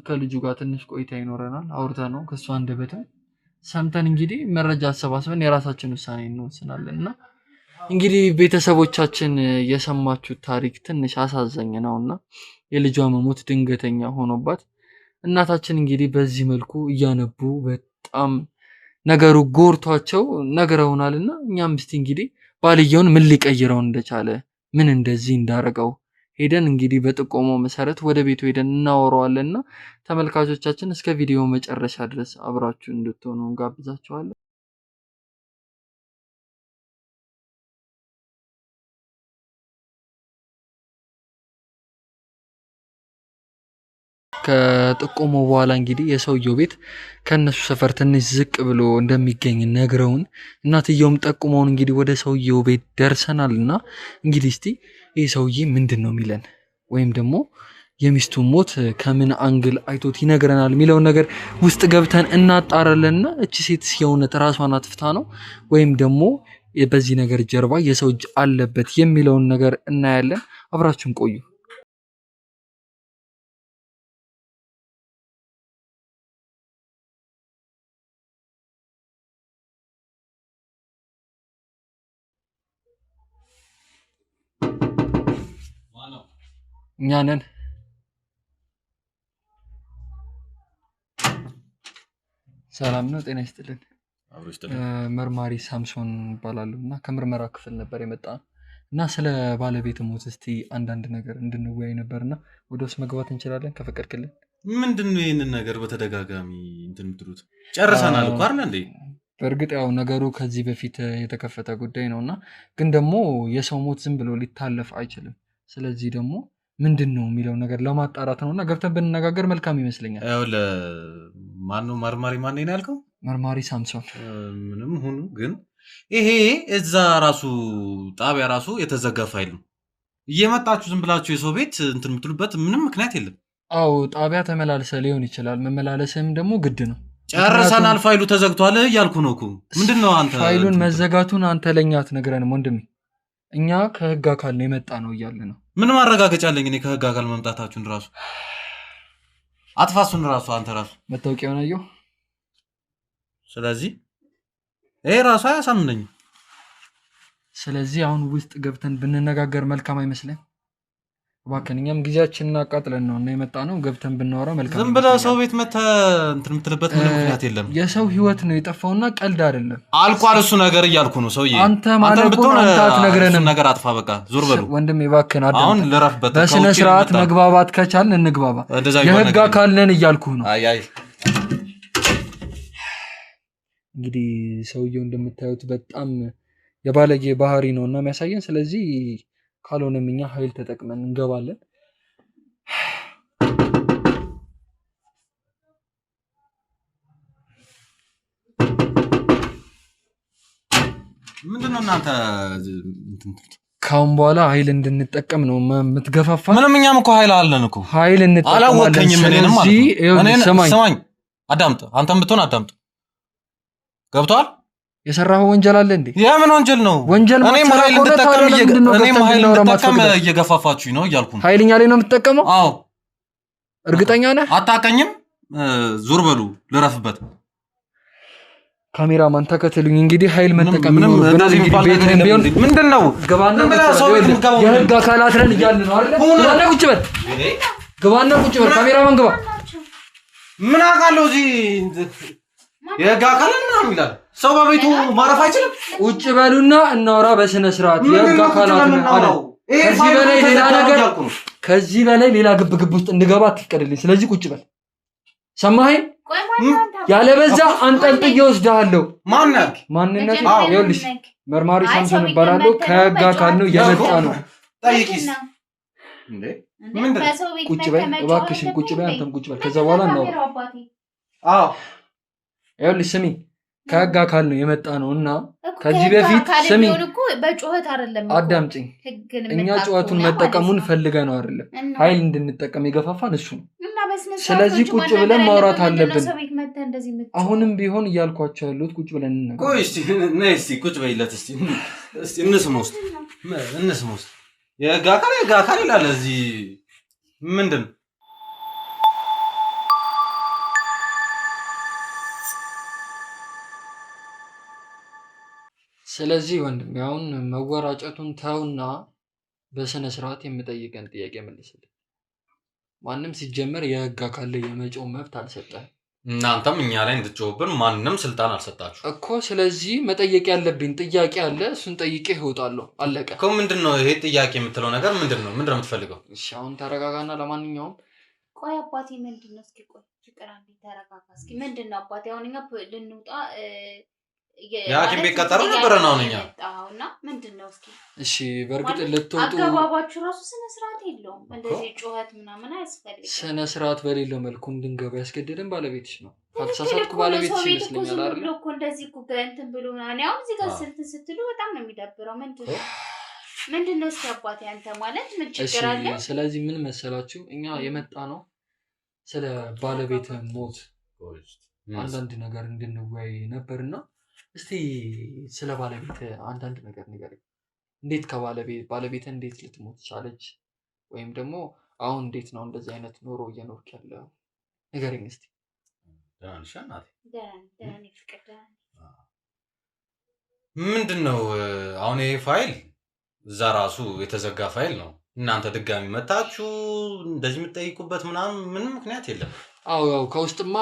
Speaker 1: ከልጁ ጋር ትንሽ ቆይታ ይኖረናል። አውርተነው ከሱ አንደበትም ሰምተን እንግዲህ መረጃ አሰባስበን የራሳችን ውሳኔ እንወስናለንና እንግዲህ ቤተሰቦቻችን የሰማችሁት ታሪክ ትንሽ አሳዛኝ ነውና የልጇ መሞት ድንገተኛ ሆኖባት እናታችን እንግዲህ በዚህ መልኩ እያነቡ በጣም ነገሩ ጎርቷቸው ነግረውናልና እኛም እስቲ እንግዲህ ባልየውን ምን ሊቀይረው እንደቻለ ምን እንደዚህ እንዳረገው ሄደን እንግዲህ በጥቆማው መሰረት ወደ ቤቱ ሄደን እናወራዋለንና ተመልካቾቻችን እስከ ቪዲዮ መጨረሻ ድረስ አብራችሁ እንድትሆኑ እንጋብዛችኋለን። ከጥቆማው በኋላ እንግዲህ የሰውየው ቤት ከነሱ ሰፈር ትንሽ ዝቅ ብሎ እንደሚገኝ ነግረውን እናትየውም ጠቁመውን እንግዲህ ወደ ሰውየው ቤት ደርሰናልና እንግዲህ እስቲ ይሄ ሰውዬ ምንድነው የሚለን ወይም ደግሞ የሚስቱ ሞት ከምን አንግል አይቶት ይነግረናል የሚለውን ነገር ውስጥ ገብተን እናጣራለንና እቺ ሴት የእውነት ራሷን አጥፍታ ነው ወይም ደግሞ በዚህ ነገር ጀርባ የሰው እጅ አለበት የሚለውን ነገር እናያለን። አብራችሁን ቆዩ። እኛ ነን። ሰላም ነው፣ ጤና ይስጥልን። መርማሪ ሳምሶን እባላለሁና ከምርመራ ክፍል ነበር የመጣና ስለ ባለቤት ሞት እስቲ አንዳንድ ነገር እንድንወያይ ነበርና ወደ ውስጥ መግባት እንችላለን ከፈቀድክልን?
Speaker 2: ምንድነው ይሄንን ነገር በተደጋጋሚ እንትን የምትሉት? ጨርሰናል እኮ አይደል እንዴ?
Speaker 1: በእርግጥ ያው ነገሩ ከዚህ በፊት የተከፈተ ጉዳይ ነውና ግን ደግሞ የሰው ሞት ዝም ብሎ ሊታለፍ አይችልም። ስለዚህ ደግሞ ምንድነው የሚለው ነገር ለማጣራት ነውና ገብተን ብንነጋገር መልካም ይመስለኛል።
Speaker 2: ያው ለማነው መርማሪ ማን ነው ያልከው?
Speaker 1: መርማሪ ሳምሶን።
Speaker 2: ምንም ሁኑ ግን ይሄ እዛ ራሱ ጣቢያ ራሱ የተዘጋ ፋይል ነው። እየመጣችሁ ዝም ብላችሁ የሰው ቤት እንትን የምትሉበት ምንም ምክንያት የለም።
Speaker 1: አዎ ጣቢያ ተመላልሰ ሊሆን ይችላል። መመላለስም ደግሞ ግድ ነው።
Speaker 2: ጨርሰናል፣ ፋይሉ ተዘግቷል እያልኩ ነው እኮ። ምንድነው አንተ
Speaker 1: ፋይሉን መዘጋቱን አንተ ለኛ አትነግረንም ወንድሜ? እኛ ከህግ አካል ነው የመጣ ነው እያለ ነው።
Speaker 2: ምን ማረጋገጫ አለኝ እኔ ከህግ አካል መምጣታችሁን? ራሱ አጥፋሱን ራሱ አንተ ራሱ
Speaker 1: መታወቂያውን አየሁ።
Speaker 2: ስለዚህ ይሄ ራሱ አያሳምነኝም።
Speaker 1: ስለዚህ አሁን ውስጥ ገብተን ብንነጋገር መልካም አይመስልም? እባክህን እኛም ጊዜያችንን አቃጥለን ነው እና የመጣ ነው። ገብተን ብናወራ መልካም።
Speaker 2: ዝም ብለህ ሰው ቤት መተህ እንትን የምትልበት ምንም ምክንያት የለም።
Speaker 1: የሰው ህይወት ነው የጠፋውና ቀልድ አይደለም።
Speaker 2: አልቋል እሱ ነገር እያልኩ ነው ሰውዬ።
Speaker 1: አንተ ማለቁን አንተ አትነግረንም።
Speaker 2: ነገር አጥፋ በቃ ዞር በሉ
Speaker 1: ወንድሜ እባክህን አዳም።
Speaker 2: አሁን ልረፍበት።
Speaker 1: በስነ ስርዓት መግባባት ከቻልን እንግባባ። የህግ አካል ነን እያልኩ ነው።
Speaker 2: አይ አይ
Speaker 1: እንግዲህ ሰውየው እንደምታዩት በጣም የባለጌ ባህሪ ነው እና የሚያሳየን። ስለዚህ ካልሆነም እኛ ኃይል ተጠቅመን እንገባለን።
Speaker 2: ምንድነው እናንተ
Speaker 1: ካሁን በኋላ ኃይል እንድንጠቀም ነው የምትገፋፋ?
Speaker 2: ምንም እኛም እኮ ኃይል አለን እኮ።
Speaker 1: ኃይል እንጠቀማለን።
Speaker 2: አላወቀኝም እኔንም ማለት ነው። እኔን
Speaker 1: ሰማኝ፣
Speaker 2: አዳምጥ። አንተም ብትሆን አዳምጥ። ገብቷል?
Speaker 1: የሰራኸው ወንጀል አለ እንዴ?
Speaker 2: የምን ወንጀል ነው?
Speaker 1: ወንጀል
Speaker 2: እኔም ኃይል እንድጠቀም እየገፋፋችሁኝ ነው እያልኩ ነው።
Speaker 1: ኃይልኛ ላይ ነው የምትጠቀመው?
Speaker 2: አዎ።
Speaker 1: እርግጠኛ ነህ?
Speaker 2: አታውቀኝም? ዞር በሉ ልረፍበት።
Speaker 1: ካሜራማን ተከተሉኝ። እንግዲህ ኃይል መጠቀም ነው።
Speaker 2: ምንድነው?
Speaker 1: የህግ አካላት ነን እያልን ነው አይደል? ግባና ቁጭ በል። ግባና ቁጭ በል። ካሜራማን ግባ።
Speaker 2: ምን አውቃለሁ እዚህ የህግ አካል ምናምን ይላል። ሰው በቤቱ ማረፍ አይችልም?
Speaker 1: ቁጭ በሉና እናውራ በስነ ስርዓት። የህግ አካላት ነን አለ። ከዚህ በላይ ሌላ ግብግብ ውስጥ እንድገባ አትፍቀድልኝ። ስለዚህ ቁጭ በል። ሰማኸኝ? ያለበዛ አንጠልጥዬ ወስድሃለሁ። ማንነት ይኸውልሽ፣ መርማሪ ሳምሶን እባላለሁ። ከህግ አካል ነው የመጣ ነው።
Speaker 2: ጠይቂስ እንዴ? ምንድን
Speaker 1: ቁጭ በይ እባክሽን፣ ቁጭ በይ። አንተም ቁጭ በል። ከዛ በኋላ ነው። አዎ ይኸውልሽ፣ ስሚ፣ ከህግ አካል ነው የመጣ ነው እና ከዚህ በፊት ስሚ፣
Speaker 3: በጩኸት አይደለም
Speaker 1: አዳምጪኝ። እኛ ጩኸቱን መጠቀሙን ፈልገን ነው አይደለም፣ ኃይል እንድንጠቀም የገፋፋን እሱ ነው። ስለዚህ ቁጭ ብለን ማውራት አለብን። አሁንም ቢሆን እያልኳቸው ያሉት ቁጭ ብለን እንነጋገር።
Speaker 2: ቆይ እስቲ ነይ እስቲ ቁጭ በይለት እስቲ እንስማ ውስጥ የህግ አካል ይላል እዚህ ምንድን ነው?
Speaker 1: ስለዚህ ወንድም አሁን መወራጨቱን ተውና በስነ ስርዓት የምጠይቀን ጥያቄ መልስልኝ። ማንም ሲጀመር የህግ አካል ላይ የመጮህ መብት አልሰጠህም።
Speaker 2: እናንተም እኛ ላይ እንድትጮህብን ማንንም ስልጣን አልሰጣችሁ
Speaker 1: እኮ። ስለዚህ መጠየቅ ያለብኝ ጥያቄ አለ፣ እሱን ጠይቄ እወጣለሁ። አለቀ
Speaker 2: እኮ። ምንድነው ይሄ ጥያቄ የምትለው ነገር? ምንድነው የምትፈልገው?
Speaker 1: እሺ አሁን ተረጋጋና ለማንኛውም
Speaker 3: ቆይ አባቴ ምንድነው? እስኪ ቆይ ፍቅር አንዴ ተረጋጋ እስኪ። ምንድነው አባቴ? አሁን እኛ ልንወጣ
Speaker 2: የሐኪም ቤት ቀጠሮ ነበረን አሁን እኛ
Speaker 3: እና ምንድነው? እስኪ
Speaker 1: እሺ በእርግጥ ልትወጡ
Speaker 3: አገባባችሁ ራሱ ስነ ስርዓት የለውም። እንደዚህ ጩኸት ምናምን አያስፈልግም።
Speaker 1: ስነ ስርዓት በሌለው መልኩ እንድንገባ ያስገደደን ባለቤትሽ ነው። ካልተሳሳትኩ ባለቤትሽ ይመስለኛል አይደል?
Speaker 3: እኮ እንደዚህ እኮ እንትን ብሎ እኔ አሁን እዚህ ጋር ስትሉ በጣም ነው የሚደብረው። ምንድነው? እስኪ አባቴ አንተ ማለት ምን ችግር አለ?
Speaker 1: ስለዚህ ምን መሰላችሁ እኛ የመጣ ነው ስለ ባለቤት ሞት አንዳንድ ነገር እንድንወያይ ነበርና እስቲ ስለ ባለቤት አንዳንድ ነገር ንገረኝ። እንዴት ባለቤት እንዴት ልትሞት ቻለች? ወይም ደግሞ አሁን እንዴት ነው እንደዚህ አይነት ኑሮ እየኖርክ ያለው? ንገረኝ እስቲ።
Speaker 2: ምንድነው አሁን ይሄ ፋይል እዛ ራሱ የተዘጋ ፋይል ነው። እናንተ ድጋሚ መጣችሁ እንደዚህ የምትጠይቁበት ምንም ምክንያት የለም።
Speaker 1: አዎ ያው ከውስጥማ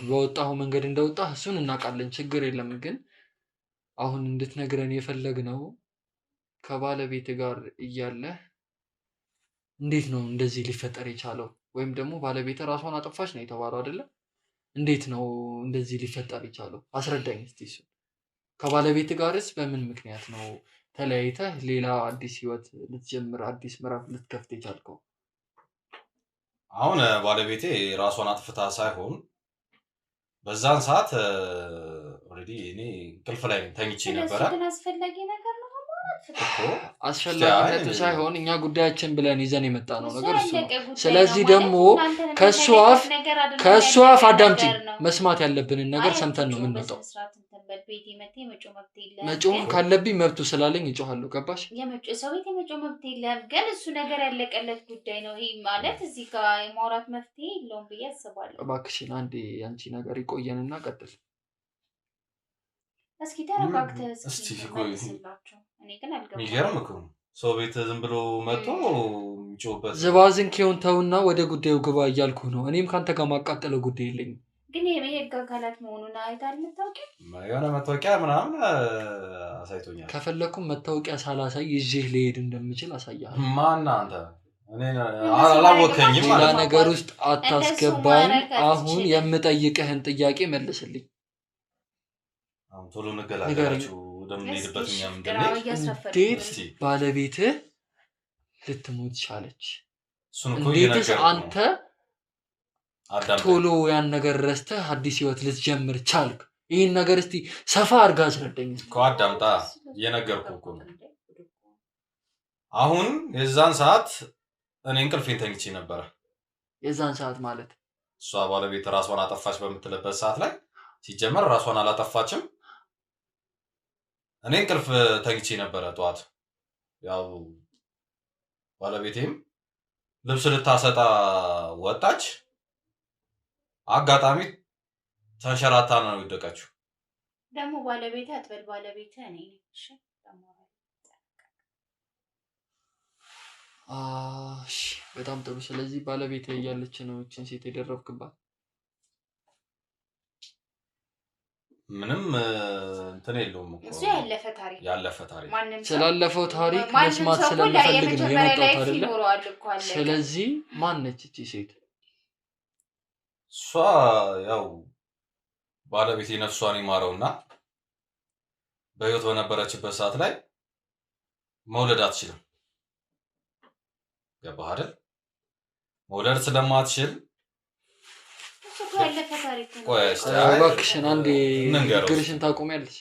Speaker 1: በወጣው መንገድ እንደወጣ እሱን እናውቃለን፣ ችግር የለም። ግን አሁን እንድትነግረን የፈለግነው ከባለቤት ጋር እያለ እንዴት ነው እንደዚህ ሊፈጠር የቻለው? ወይም ደግሞ ባለቤት ራሷን አጠፋች ነው የተባለው አይደለ? እንዴት ነው እንደዚህ ሊፈጠር የቻለው? አስረዳኝ እስቲ እሱ። ከባለቤት ጋርስ በምን ምክንያት ነው ተለያይተህ ሌላ አዲስ ህይወት ልትጀምር አዲስ ምዕራፍ ልትከፍት የቻልከው?
Speaker 2: አሁን ባለቤቴ ራሷን አጥፍታ ሳይሆን በዛን ሰዓት ኦልሬዲ እኔ እንቅልፍ ላይ ተኝቼ ነበረ።
Speaker 3: ግን አስፈላጊ ነገር ነው
Speaker 2: እኮ
Speaker 1: አስፈላጊነቱ ሳይሆን እኛ ጉዳያችን ብለን ይዘን የመጣ ነው ነገር እሱ ነው።
Speaker 3: ጉዳይ
Speaker 1: ስለዚህ
Speaker 3: ነው
Speaker 1: ደግሞ
Speaker 3: ማለት እናንተን
Speaker 1: ከእሱ
Speaker 3: የሚመለከት
Speaker 1: አፍ
Speaker 3: ነገር አይደለም፣
Speaker 1: ከእሱ አፍ
Speaker 3: ያለቀ
Speaker 1: አዳምጪኝ።
Speaker 3: ነገር ነው።
Speaker 1: መስማት ያለብንን ነገር
Speaker 3: አይ
Speaker 1: ሰምተን ነው
Speaker 3: አትጩህ፣
Speaker 1: የምንወጣው።
Speaker 3: በስነ ስርዓት እንትን በል። ቤቴ መጥተህ የመጮህ መብት የለህም።
Speaker 1: መጮህም
Speaker 3: ግን
Speaker 1: ካለብኝ መብቱ ስላለኝ እጮሃለሁ። ገባሽ?
Speaker 3: ሰው ቤት የመጮህ መብት የለህም። ግን እሱ ነገር ያለቀለት ጉዳይ ነው። ይሄ ማለት እዚህ ጋር የማውራት መፍትሄ የለውም ብዬ አስባለሁ።
Speaker 1: እባክሽን አንዴ ያንቺ ነገር ይቆየንና ቀጥል።
Speaker 3: እስኪ ተረጋግተህ
Speaker 2: እስቲ
Speaker 3: እስኪ
Speaker 2: ቆይ።
Speaker 3: መልስላቸው። እኔ ግን አልገባኝም።
Speaker 2: የሚገርም እኮ ሰው ቤት ዝም ብሎ መጥቶ የሚጮህበት
Speaker 1: ዝባዝንኬውን ተውና ወደ ጉዳዩ ግባ እያልኩ ነው። እኔም ካንተ ጋር ማቃጠለው ጉዳይ የለኝም።
Speaker 3: ግን የህግ አካላት መሆኑን አይተሃል? የምታውቂው
Speaker 2: የሆነ መታወቂያ ምናምን አሳይቶኛል።
Speaker 1: ከፈለኩም መታወቂያ ሳላሳይ ይዤህ ልሄድ እንደምችል አሳያለሁ።
Speaker 2: ማን አንተ? እኔን አላወቀኝም
Speaker 1: ሌላ
Speaker 2: ማለት ነው።
Speaker 1: ነገር ውስጥ አታስገባኝ።
Speaker 3: ማድረግ
Speaker 1: አሁን
Speaker 3: አትችልም።
Speaker 1: የምጠይቅህን ጥያቄ መልስልኝ።
Speaker 2: አሁን ቶሎ እንገላገላችሁ ወደምንሄድበት እኛም እንደምንሄድ።
Speaker 1: እንዴት
Speaker 2: እስቲ
Speaker 1: ባለቤትህ ልትሞት ቻለች?
Speaker 2: እሱን እኮ
Speaker 1: እንዴትስ
Speaker 2: እየነገርኩህ ነው።
Speaker 1: አንተ
Speaker 2: አዳምጠኝ።
Speaker 1: ቶሎ ያን ነገር ረስተህ አዲስ ህይወት ልትጀምር ቻልክ? ይህን ነገር እስቲ ሰፋ አድርጋ አስረዳኝ።
Speaker 2: እኮ አዳምጣ፣ እየነገርኩህ እኮ ነው። አሁን የዛን ሰዓት እኔ እንቅልፌን ተኝቼ ነበረ።
Speaker 1: የዛን ሰዓት ማለት
Speaker 2: እሷ ባለቤት ራሷን አጠፋች በምትልበት ሰዓት ላይ ሲጀመር ራሷን አላጠፋችም። እኔ እንቅልፍ ተኝቼ ነበረ። ጠዋት ያው ባለቤቴም ልብስ ልታሰጣ ወጣች። አጋጣሚ ተንሸራታ ነው የወደቀችው።
Speaker 3: ደግሞ ባለቤት አትበል፣ ባለቤት እኔ ነኝ። እሺ
Speaker 1: እሺ፣ በጣም ጥሩ። ስለዚህ ባለቤት እያለች ነው እችን ሴት የደረብክባት?
Speaker 2: ምንም እንትን የለውም እኮ
Speaker 3: እሱ ያለፈ ታሪክ
Speaker 2: ያለፈ ታሪክ።
Speaker 3: ማንም ሰው
Speaker 1: ስላላለፈው ታሪክ
Speaker 3: ማንም
Speaker 1: መስማት
Speaker 3: ሰው እኮ
Speaker 1: ስለምፈልግ ነው
Speaker 3: የመጀመሪያ
Speaker 1: የመጣሁት
Speaker 3: ላይፍ
Speaker 1: አይደለ?
Speaker 3: ይኖረዋል እኮ አለቀ።
Speaker 1: ስለዚህ ማን ነች እቺ ሴት?
Speaker 2: እሷ ያው ባለቤቴ ነፍሷን ይማረውና በህይወት በነበረችበት ሰዓት ላይ መውለድ አትችልም። ገባህ አይደል? መውለድ ስለማትችል
Speaker 3: እሱ እኮ ያለፈ ታሪክ ነው።
Speaker 2: ቆይ እስቲ አይ
Speaker 1: እባክሽን አንዴ
Speaker 2: እንንገረው።
Speaker 1: ንግግርሽን ታቆሚያለሽ?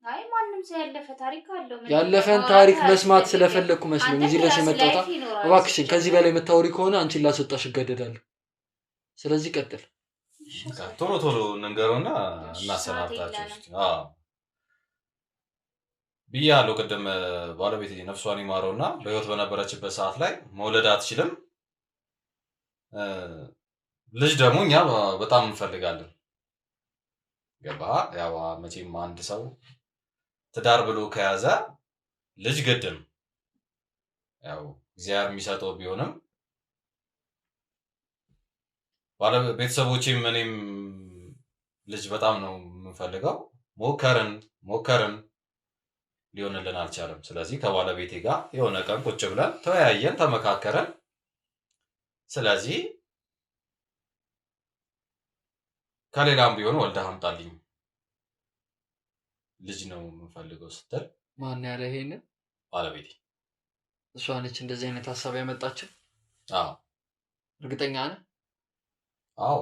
Speaker 3: አይ ማንም ሰው ያለፈ ታሪክ አለው። ምን
Speaker 1: ያለፈን
Speaker 3: ማውራት
Speaker 1: ታሪክ መስማት
Speaker 3: አያስፈልግም።
Speaker 1: ስለፈለኩ መስሎኝ
Speaker 3: አንተ
Speaker 1: እዚህ ድረስ
Speaker 3: ክላስ
Speaker 1: የመጣሁት።
Speaker 3: ላይፍ ይኖራል
Speaker 1: እባክሽን
Speaker 3: ሲጀመር።
Speaker 1: ከዚህ በላይ የምታወሪ ከሆነ አንቺን ላስወጣሽ እገደዳለሁ። ስለዚህ ቀጥል።
Speaker 2: ቶሎ ቶሎ እንንገረውና
Speaker 3: እሺ፣
Speaker 2: እናሰናብታቸው
Speaker 3: ሰዓት
Speaker 2: እስቲ። አዎ ብያለሁ ቅድም። ባለቤቴ ነፍሷን ይማረውና በህይወት በነበረችበት ሰዓት ላይ መውለድ አትችልም። ልጅ ደግሞ እኛ በጣም እንፈልጋለን። ገባህ? ያው መቼም አንድ ሰው ትዳር ብሎ ከያዘ ልጅ ግድ ነው። ያው እግዚአብሔር የሚሰጠው ቢሆንም ቤተሰቦቼም እኔም ልጅ በጣም ነው የምንፈልገው። ሞከርን ሊሆንልን አልቻለም። ስለዚህ ከባለቤቴ ጋር የሆነ ቀን ቁጭ ብለን ተወያየን፣ ተመካከረን። ስለዚህ ከሌላም ቢሆን ወልደህ አምጣልኝ ልጅ ነው የምንፈልገው ስትል
Speaker 1: ማን ያለ ይሄንን?
Speaker 2: ባለቤቴ።
Speaker 1: እሷ ነች እንደዚህ አይነት ሀሳብ ያመጣችው?
Speaker 2: አዎ
Speaker 1: እርግጠኛ ነህ?
Speaker 2: አዎ።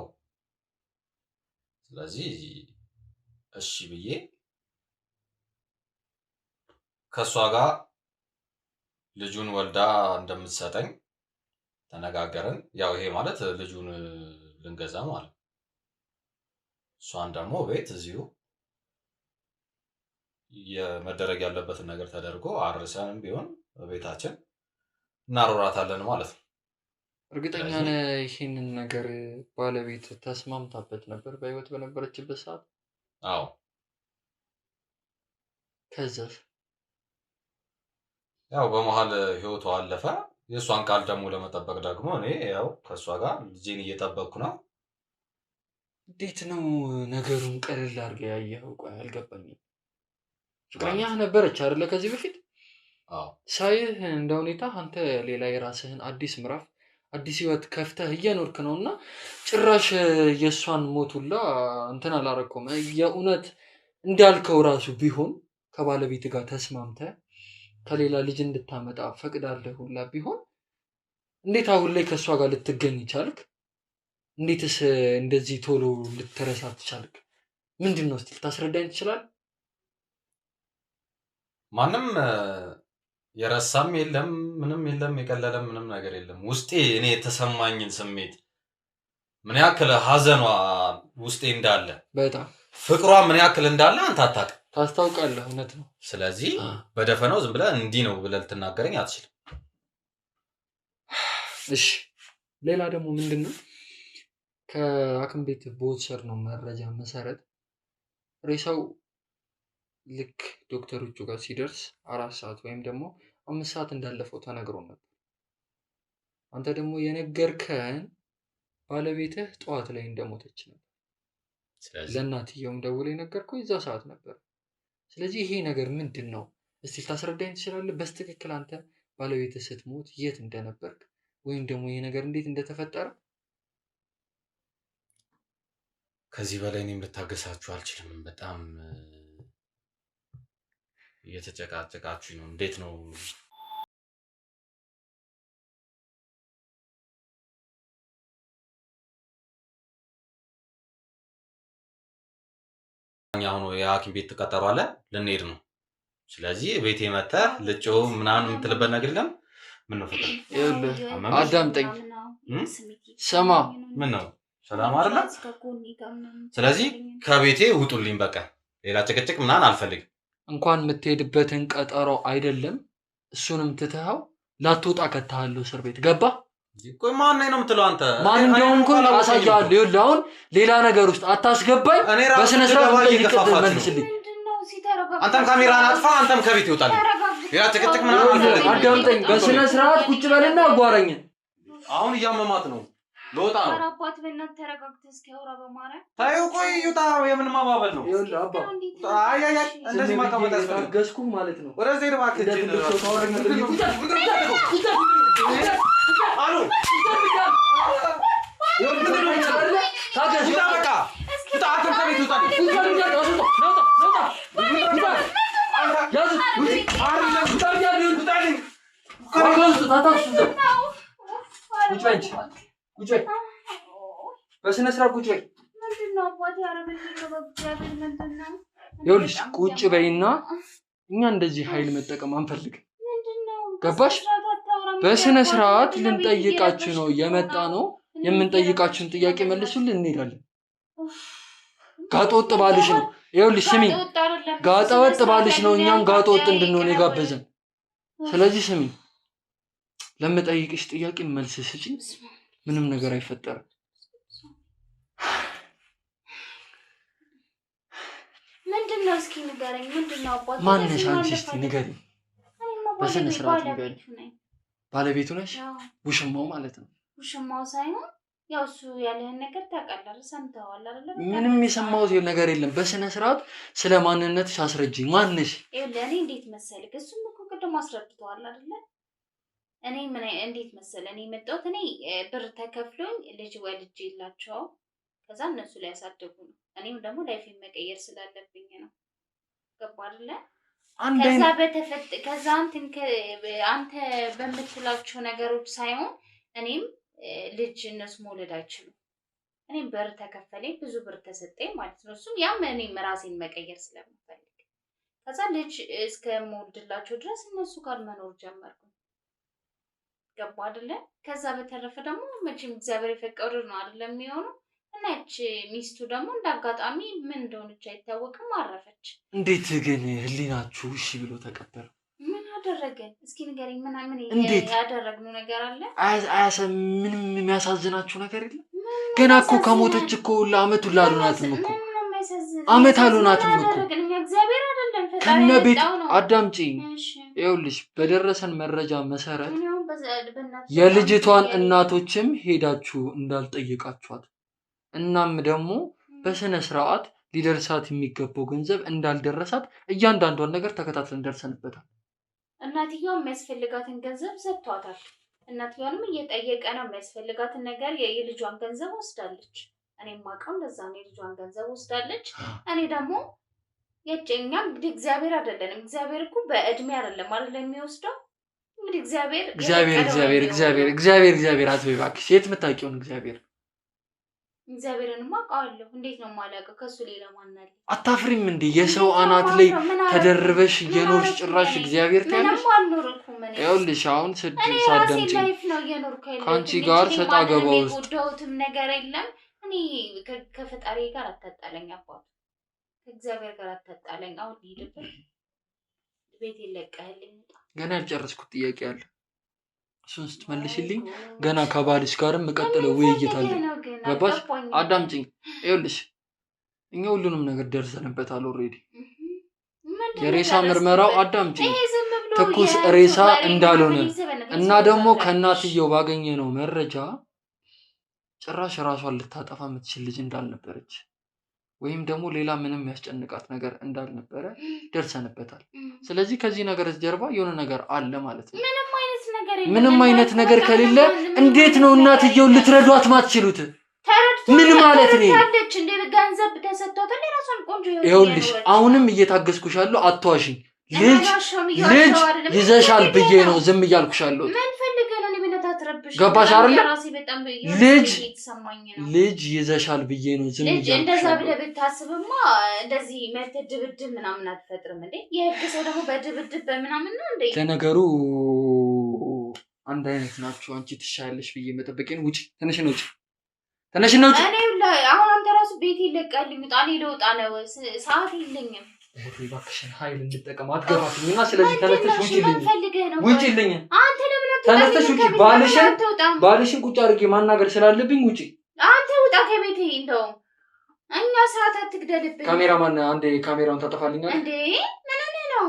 Speaker 2: ስለዚህ እሺ ብዬ ከእሷ ጋር ልጁን ወልዳ እንደምትሰጠኝ ተነጋገርን። ያው ይሄ ማለት ልጁን ልንገዛ ማለት፣ እሷን ደግሞ ቤት እዚሁ የመደረግ ያለበትን ነገር ተደርጎ አርሰንም ቢሆን ቤታችን እናሮራታለን ማለት ነው።
Speaker 1: እርግጠኛ ነህ ይሄንን ነገር ባለቤት ተስማምታበት ነበር በህይወት በነበረችበት ሰዓት?
Speaker 2: አዎ።
Speaker 1: ከዛስ?
Speaker 2: ያው በመሀል ህይወቷ አለፈ። የእሷን ቃል ደግሞ ለመጠበቅ ደግሞ እኔ ያው ከእሷ ጋር ልጄን እየጠበቅኩ ነው።
Speaker 1: እንዴት ነው ነገሩን ቀለል አድርገህ ያየኸው? ቆይ አልገባኝም። ፍቅረኛህ ነበረች አይደለ ከዚህ በፊት?
Speaker 2: አዎ።
Speaker 1: ሳይህ እንደ ሁኔታ አንተ ሌላ የራስህን አዲስ ምዕራፍ አዲስ ህይወት ከፍተህ እየኖርክ ነውና ጭራሽ የእሷን ሞቱላ እንትን አላረከውም። የእውነት እንዳልከው ራሱ ቢሆን ከባለቤት ጋር ተስማምተህ ከሌላ ልጅ እንድታመጣ ፈቅዳለህ ሁላ ቢሆን እንዴት አሁን ላይ ከእሷ ጋር ልትገኝ ቻልክ? እንዴትስ እንደዚህ ቶሎ ልትረሳት ቻልክ? ምንድን ነው እስቲ ልታስረዳኝ ትችላለህ?
Speaker 2: ማንም የረሳም የለም ምንም የለም የቀለለም ምንም ነገር የለም። ውስጤ እኔ የተሰማኝን ስሜት ምን ያክል ሀዘኗ ውስጤ እንዳለ
Speaker 1: በጣም
Speaker 2: ፍቅሯ ምን ያክል እንዳለ አንተ አታውቅም።
Speaker 1: ታስታውቃለህ። እውነት ነው።
Speaker 2: ስለዚህ በደፈናው ዝም ብለህ እንዲህ ነው ብለህ ልትናገረኝ አትችልም።
Speaker 1: እሺ ሌላ ደግሞ ምንድን ነው ከሐኪም ቤት በወሰድነው መረጃ መሰረት ሬሳው ልክ ዶክተሮቹ ጋር ሲደርስ 4 ሰዓት ወይም ደግሞ 5 ሰዓት እንዳለፈው ተነግሮ ነበር። አንተ ደግሞ የነገርከን ባለቤትህ ጠዋት ላይ እንደሞተች ነበር።
Speaker 2: ስለዚህ
Speaker 1: ለእናትየውም ደውለህ የነገርከው የዛ ሰዓት ነበር። ስለዚህ ይሄ ነገር ምንድን ነው እስቲ ልታስረዳኝ ትችላለህ? በስትክክል አንተ ባለቤትህ ስትሞት የት እንደነበርክ ወይም ደግሞ ይሄ ነገር እንዴት እንደተፈጠረ?
Speaker 2: ከዚህ በላይ እኔም ልታገሳችሁ አልችልም። በጣም እየተጨቃጨቃችሁ ነው። እንዴት ነው አሁን የሐኪም ቤት ተቀጠሮ አለ ልንሄድ ነው። ስለዚህ ቤቴ መተህ ልጮህ ምናምን የምትልበት ነገር የለም። ምን ነው ፍቅር?
Speaker 1: ይኸውልህ አዳምጠኝ፣ ስማ።
Speaker 2: ምን ነው ሰላም አይደለ? ስለዚህ ከቤቴ ውጡልኝ። በቃ ሌላ ጭቅጭቅ ምናምን አልፈልግም።
Speaker 1: እንኳን የምትሄድበትን ቀጠሮ አይደለም እሱንም ትተኸው ላትወጣ ከተሃለሁ እስር ቤት ገባ።
Speaker 2: ቆይ ማን ነው የምትለው አንተ?
Speaker 1: ማን እንደሆንኩኝ አሳያለሁ። ይኸውልህ አሁን ሌላ ነገር ውስጥ አታስገባኝ። በስነ ስርዓት መልስልኝ።
Speaker 2: አንተም ካሜራህን አጥፋ፣ አንተም ከቤት ይወጣልኝ። ሌላ ጭቅጭቅ ምናምን አልፈልግም።
Speaker 1: አዳምጠኝ። በስነ ስርዓት ቁጭ በልና አጓራኝ።
Speaker 2: አሁን እያመማት ነው። ለወጣ ነው።
Speaker 3: አራባት በእናትህ ተረጋግተህ እስኪ አውራ በማርያም
Speaker 2: ታዩ። ቆይ ይውጣ። የምን ማባበል ነው?
Speaker 1: ይኸውልህ አባ
Speaker 2: አይ እንደዚህ ማቃበል ያስፈልጋል።
Speaker 1: ታገስኩ ማለት ነው።
Speaker 2: ወደዚህ ነው እባክህ። አሉ ታገስ። ውጣ በቃ ውጣ። አንተም ከቤት ውጣ።
Speaker 1: በስነ ስርዓት ቁጭ በይ። ይኸውልሽ ቁጭ በይና እኛ እንደዚህ ኃይል መጠቀም አንፈልግም። ገባሽ? በስነ ስርዓት ልንጠይቃችሁ ነው የመጣ ነው። የምንጠይቃችሁን ጥያቄ መልሱልን፣ እንሄዳለን። ጋጠወጥ ባልሽ ነው። ይኸውልሽ ስሚ፣ ጋጠወጥ ባልሽ ነው እኛን ጋጠወጥ እንድንሆን የጋበዘን። ስለዚህ ስሚ፣ ለምጠይቅሽ ጥያቄ መልስ ስጪኝ። ምንም ነገር አይፈጠርም።
Speaker 3: ምንድነው? እስኪ ንገረኝ። ምንድነው አባቴ?
Speaker 1: ማነሽ አንቺ? እስኪ ንገሪኝ። በስነ ስርዓት ንገሪኝ። ባለቤቱ ነሽ? ውሽማው ማለት ነው።
Speaker 3: ውሽማው ሳይሆን ያው እሱ ያለህን ነገር ታውቃለህ፣ ሰምተዋል አይደለ?
Speaker 1: ምንም የሰማሁት ነገር የለም። በስነ ስርዓት ስለ ማንነትሽ አስረጂኝ። ማነሽ?
Speaker 3: ለእኔ እንዴት መሰልክ? እሱም እኮ ቅድም አስረድተዋል አይደለ? እኔ ምን እንዴት መሰለ እኔ የመጣሁት እኔ ብር ተከፍሎኝ ልጅ ወልጄ የላቸው ከዛ እነሱ ላይ ያሳደጉ ነው። እኔም ደግሞ ላይፌን መቀየር ስላለብኝ ነው። ገባ አይደለ? ከዛ አንተ በምትላቸው ነገሮች ሳይሆን እኔም ልጅ እነሱ መውለድ አይችሉም። እኔም ብር ተከፈለኝ፣ ብዙ ብር ተሰጠኝ ማለት ነው። እሱም ያም እኔም ራሴን መቀየር ስለምፈልግ ከዛ ልጅ እስከምወልድላቸው ድረስ እነሱ ጋር መኖር ጀመርኩ። ገባ አይደለ? ከዛ በተረፈ ደግሞ መቼም እግዚአብሔር የፈቀደው ነው አይደለም የሚሆነው። እና እቺ ሚስቱ ደግሞ እንዳጋጣሚ ምን እንደሆነች አይታወቅም አረፈች።
Speaker 1: እንዴት ግን ህሊናችሁ እሺ ብሎ ተቀበለው?
Speaker 3: ምን አደረገን? እስኪ ንገረኝ። ምን ያደረግነው ነገር አለ?
Speaker 1: ምንም የሚያሳዝናችሁ ነገር የለም? ገና እኮ ከሞተች እኮ ለአመቱ ላሉናትም እኮ አመት አሉናትም እኮ
Speaker 3: እግዚአብሔር አይደለም ፈጣሪ
Speaker 1: ከነ ቤት
Speaker 3: ነው።
Speaker 1: አዳምጪኝ። ይኸውልሽ በደረሰን መረጃ መሰረት የልጅቷን እናቶችም ሄዳችሁ እንዳልጠየቃችኋት እናም ደግሞ በስነ ስርዓት ሊደርሳት የሚገባው ገንዘብ እንዳልደረሳት እያንዳንዷን ነገር ተከታትለን ደርሰንበታል።
Speaker 3: እናትየው የሚያስፈልጋትን ገንዘብ ሰጥቷታል። እናትየውንም እየጠየቀ ነው የሚያስፈልጋትን ነገር የልጇን ገንዘብ ወስዳለች። እኔ የማውቀው እንደዛ ነው። የልጇን ገንዘብ ወስዳለች። እኔ ደግሞ የጨኛ እንግዲህ እግዚአብሔር አይደለንም። እግዚአብሔር እኮ በእድሜ አይደለም አይደል የሚወስደው። እንግዲህ
Speaker 1: እግዚአብሔር አትበይ እባክሽ። የት የምታውቂውን
Speaker 3: እግዚአብሔርንማ አውቀዋለሁ። እንዴት ነው የማላውቀው? ከሱ ሌላ ማን አለ?
Speaker 1: አታፍሪም እንዴ? የሰው አናት ላይ ተደርበሽ እየኖርሽ ጭራሽ እግዚአብሔር ታያለሽ።
Speaker 3: ምንም አልኖርኩም እኔ።
Speaker 1: ይኸውልሽ አሁን
Speaker 3: እኔ ራሴን ላይፍ ነው እየኖርኩ ያለሁት።
Speaker 1: ከአንቺ ጋር ሰጣ ገባ ውስጥ
Speaker 3: የጎዳሁትም ነገር የለም። እኔ ከፈጣሪ ጋር አታጣለኝ አባቱ፣ ከእግዚአብሔር ጋር አታጣለኝ። አሁን ልሂድበት፣ ቤት ይለቀህልኝ።
Speaker 1: ገና ያልጨረስኩት ጥያቄ አለ። እሱን ስትመልሽልኝ ገና ከባልሽ ጋርም መቀጠለው ውይይት አለ። ገባሽ? አዳምጪኝ። ይኸውልሽ እኛ ሁሉንም ነገር ደርሰንበታል ኦልሬዲ። የሬሳ ምርመራው አዳምጪኝ፣ ትኩስ ሬሳ እንዳልሆነ እና ደግሞ ከእናትየው ባገኘነው መረጃ ጭራሽ ራሷን ልታጠፋ የምትችል ልጅ እንዳልነበረች ወይም ደግሞ ሌላ ምንም ያስጨንቃት ነገር እንዳልነበረ ደርሰንበታል። ስለዚህ ከዚህ ነገር ጀርባ የሆነ ነገር አለ ማለት ነው። ምንም አይነት ነገር ከሌለ እንዴት ነው እናትየውን ልትረዷት ማትችሉት? ምን ማለት ነው? ይኸውልሽ አሁንም እየታገስኩሽ ያለው አትዋሽኝ። ልጅ ይዘሻል ብዬ ነው ዝም እያልኩሽ ያለሁት። ገባሽ አይደለ? ልጅ ይዘሻል ብዬ ነው ዝም እያልኩሽ ያለሁት።
Speaker 3: እንደዛ ብለህ ብታስብማ እንደዚህ መተህ ድብድብ ምናምን አትፈጥርም እንዴ? የህግ ሰው ደግሞ በድብድብ በምናምን ነው እንዴ?
Speaker 1: ለነገሩ አንድ አይነት ናችሁ። አንቺ ትሻያለሽ ብዬ መጠበቄን ውጪ፣ ተነሽና ውጪ፣ ተነሽና ውጪ።
Speaker 3: እኔ አሁን አንተ ራሱ ቤት ይለቃልኝ ውጣ። እኔ ልወጣ ነው፣ ሰዓት የለኝም።
Speaker 1: እባክሽን ኃይል እንድጠቀም አትገፋትኝና፣ ስለዚህ ተነስተሽ ውጪልኝ፣ ውጪልኝ።
Speaker 3: አንተ ለምን
Speaker 1: ተነስተሽ ውጪ። ባልሽን ቁጭ አድርጌ ማናገር ስላለብኝ ውጪ።
Speaker 3: አንተ ውጣ ከቤቴ። እንደው እኛ ሰዓት አትግደልብኝ።
Speaker 1: ካሜራማን አንዴ ካሜራውን ታጠፋልኛለህ
Speaker 3: እንዴ? ምን ነው